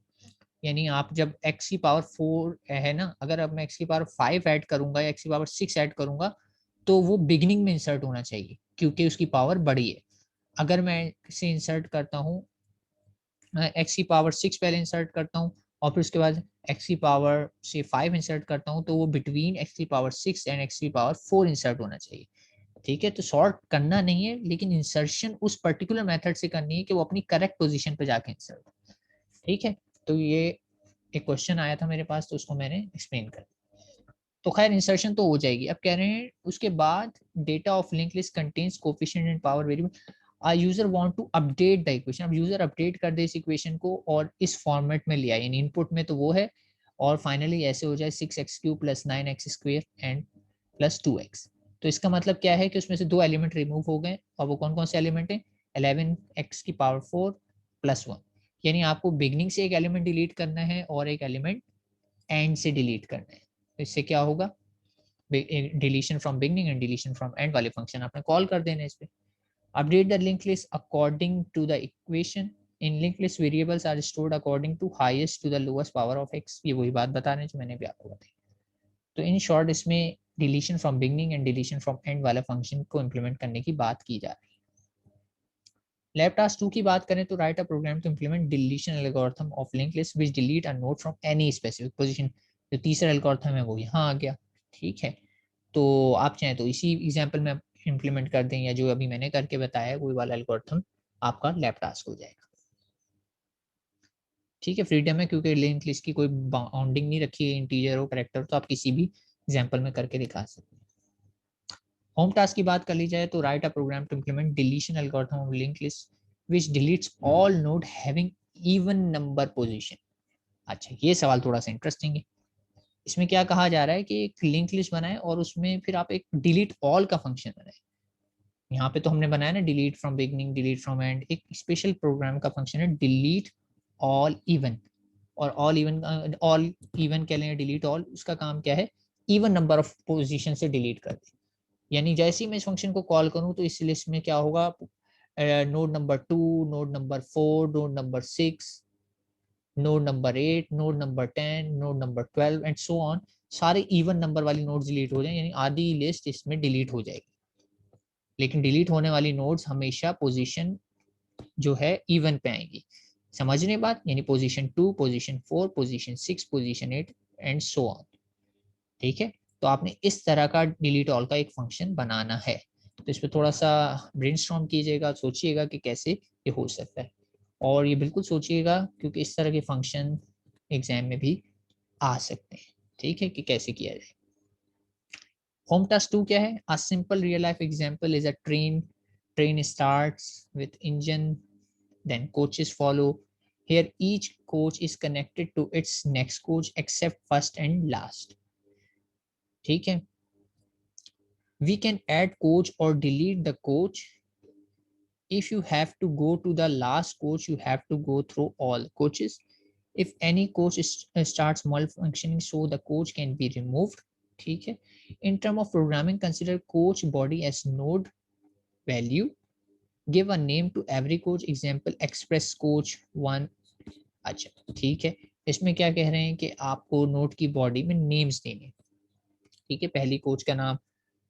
यानी आप जब x की पावर 4 है ना, अगर अब मैं x की पावर 5 ऐड करूंगा या x की पावर 6 ऐड करूंगा, तो वो बिगिनिंग में इंसर्ट होना चाहिए, क्योंकि उसकी पावर बड़ी है। अगर मैं इसे इंसर्ट करता हूँ, एक्स की पावर 6 पहले इंसर्ट करता हूँ, और फिर उसके बाद एक्स की पावर से 5 इंसर्ट करता हूँ, तो वो बिटवीन एक्स की पावर 6 एंड एक्स की पावर 4 इंसर्ट होना चाहिए। ठीक है, तो सॉर्ट करना नहीं है, लेकिन इंसर्शन उस पर्टिकुलर मेथड से करनी है कि वो अपनी करेक्ट पोजीशन पे जाके इंसर्ट। ठीक है, तो ये एक क्वेश्चन आया था मेरे पास, तो उसको मैंने एक्सप्लेन कर। तो खैर इंसर्शन तो हो जाएगी। अब कह रहे हैं उसके बाद data of link list contains coefficient and power variable, user want to update the equation. अब यूजर अपडेट कर दे इस इक्वेशन को और इस फॉर्मेट में लिया, यानी इनपुट में तो वो है, और फाइनली ऐसे हो जाए 6x³ plus 9x² and plus 2x। तो इसका मतलब क्या है कि उसमें से 2 एलिमेंट रिमूव हो गए, और वो कौन कौन से एलिमेंट है, 11x की पावर 4 प्लस 1। यानी आपको बिगनिंग से एक एलिमेंट डिलीट करना है और एक एलिमेंट एंड से डिलीट करना है। तो इससे क्या होगा, deletion from beginning and deletion from end वाले फंक्शन आपने कॉल कर देना है इस पे। Update the link list according to the equation, in link list variables are stored according to highest to the lowest power of x. ये वही बात बता रहे हैं जो मैंने भी आपको बताई। तो इन शॉर्ट इसमें deletion from beginning and deletion from and वाला फंक्शन को इम्प्लीमेंट करने की बात की जा रही है। लैब टास्क 2 की बात करें तो write a program to implement deletion algorithm of link list which delete a node from any specific position. जो तीसरा एल्गोरिथम है वो यहाँ आ गया, ठीक है। तो आप चाहें तो इसी एग्जांपल में इम्प्लीमेंट कर दें, या जो अभी मैंने करके बताया है वही वाला एल्गोरिथम आपका लैब टास्क हो जाएगा, ठीक है। फ्रीडम है क्योंकि लिंक लिस्ट की कोई बाउंडिंग नहीं रखी है, इंटीजर हो कैरेक्टर, तो आप किसी भी एग्जांपल में करके दिखा सकते हैं। होम टास्क की बात कर ली जाए तो write a program to implement deletion algorithm of link list which deletes all node having even number position. अच्छा, ये सवाल थोड़ा सा इंटरेस्टिंग है। इसमें क्या कहा जा रहा है कि एक लिंक लिस्ट बनाए और उसमें फिर आप एक डिलीट ऑल का फंक्शन बनाए। यहाँ पे तो हमने बनाया ना delete from beginning, delete from and, एक स्पेशल प्रोग्राम का फंक्शन है डिलीट ऑल इवन। और ऑल इवन कह लें, डिलीट ऑल, उसका काम क्या है, इवन नंबर ऑफ पोजीशन से डिलीट कर दे। यानी जैसे ही मैं इस फंक्शन को कॉल करूं तो इस लिस्ट में क्या होगा, node number 2, node number 4, node number 6, node number 8, node number 10, node number 12 and so on, सारे इवन नंबर वाली नोड्स डिलीट हो जाए, यानी आधी लिस्ट इसमें डिलीट हो जाएगी। लेकिन डिलीट होने वाली नोड्स हमेशा पोजीशन जो है इवन पे आएंगी। समझने बात, यानी position 2, position 4, position 6, position 8 and so on, ठीक है। तो आपने इस तरह का डिलीट ऑल का एक फंक्शन बनाना है। तो इस पर थोड़ा सा ब्रेनस्टॉर्म कीजिएगा, सोचिएगा कि कैसे ये हो सकता है। और ये बिल्कुल सोचिएगा क्योंकि इस तरह के फंक्शन एग्जाम में भी आ सकते हैं, ठीक है, कि कैसे किया जाए। होम टास्क 2 क्या है, a simple real life example is a train starts with engine, then coaches follow. Here each coach is connected to its next coach except first and last, ठीक है। We can add coach or delete the coach. If you have to go to the last coach, you have to go through all coaches. If any coach starts malfunctioning, so the coach can be removed, ठीक है। In term of programming, consider coach body as node value. Give a name to every coach. Example, express coach 1. अच्छा, ठीक है। इसमें क्या कह रहे हैं कि आपको नोट की बॉडी में नेम्स देने, ठीक है। पहली कोच का नाम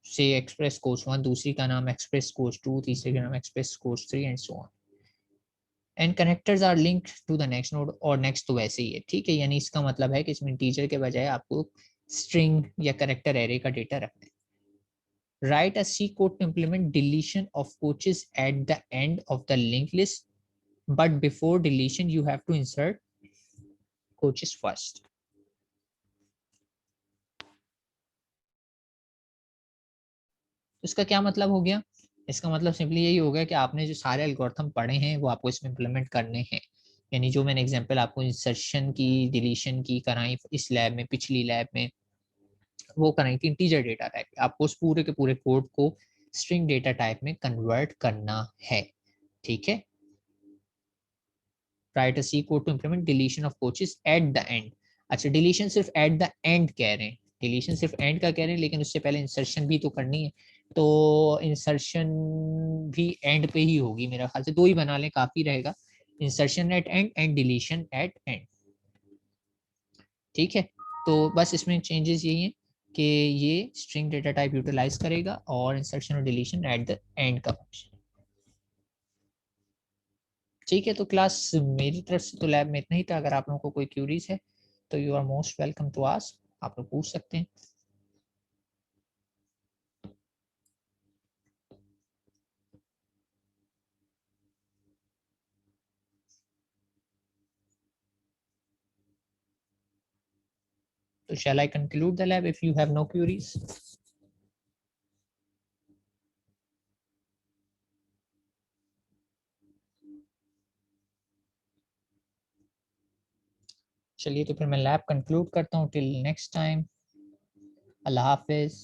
से एक्सप्रेस कोच 1, दूसरी का नाम एक्सप्रेस कोच 2, तीसरे का नाम express coach 3 and so on. And connectors are linked to the next node, और नेक्स्ट तो वैसे ही है, ठीक है। यानी इसका मतलब है कि इसमें टीचर के बजाय आपको स्ट्रिंग या करेक्टर एरे का डेटा रखना है। Write a C code to implement deletion of coaches at the end of the linked list, but before deletion you have to insert coaches first. इसका क्या मतलब हो गया, इसका मतलब सिंपली यही हो गया कि आपने जो सारे एल्गोरिथम पढ़े हैं वो आपको इसमें इम्प्लीमेंट करने हैं। यानी जो मैंने एग्जांपल आपको इंसर्शन की, डिलीशन की कराई इस लैब में, पिछली लैब में वो कराई थी इंटीजर डेटा टाइप, आपको उस पूरे के पूरे कोड को स्ट्रिंग डेटा टाइप में कन्वर्ट करना है, ठीक है। Write a C code to implement deletion of coaches at the end. अच्छा, डिलीशन सिर्फ एट द एंड कह रहे हैं, डिलीशन सिर्फ एंड का कह रहे हैं, लेकिन उससे पहले इंसर्शन भी तो करनी है। तो इंसर्शन भी एंड पे ही होगी, मेरा ख्याल से दो ही बना लें काफी रहेगा, insertion at end and deletion at end, ठीक है। तो बस इसमें चेंजेस यही है कि ये स्ट्रिंग डेटा टाइप यूटिलाइज करेगा और इंसर्शन और डिलीशन एट द एंड का फंक्शन, ठीक है। तो क्लास मेरी तरफ से तो लैब में इतना ही था। अगर आप लोगों को कोई क्यूरीज है तो you are most welcome to ask, आप लोग पूछ सकते हैं। तो shall I conclude the lab if you have no queries? चलिए तो फिर मैं लैब कंक्लूड करता हूँ। टिल नेक्स्ट टाइम, अल्लाह हाफिज।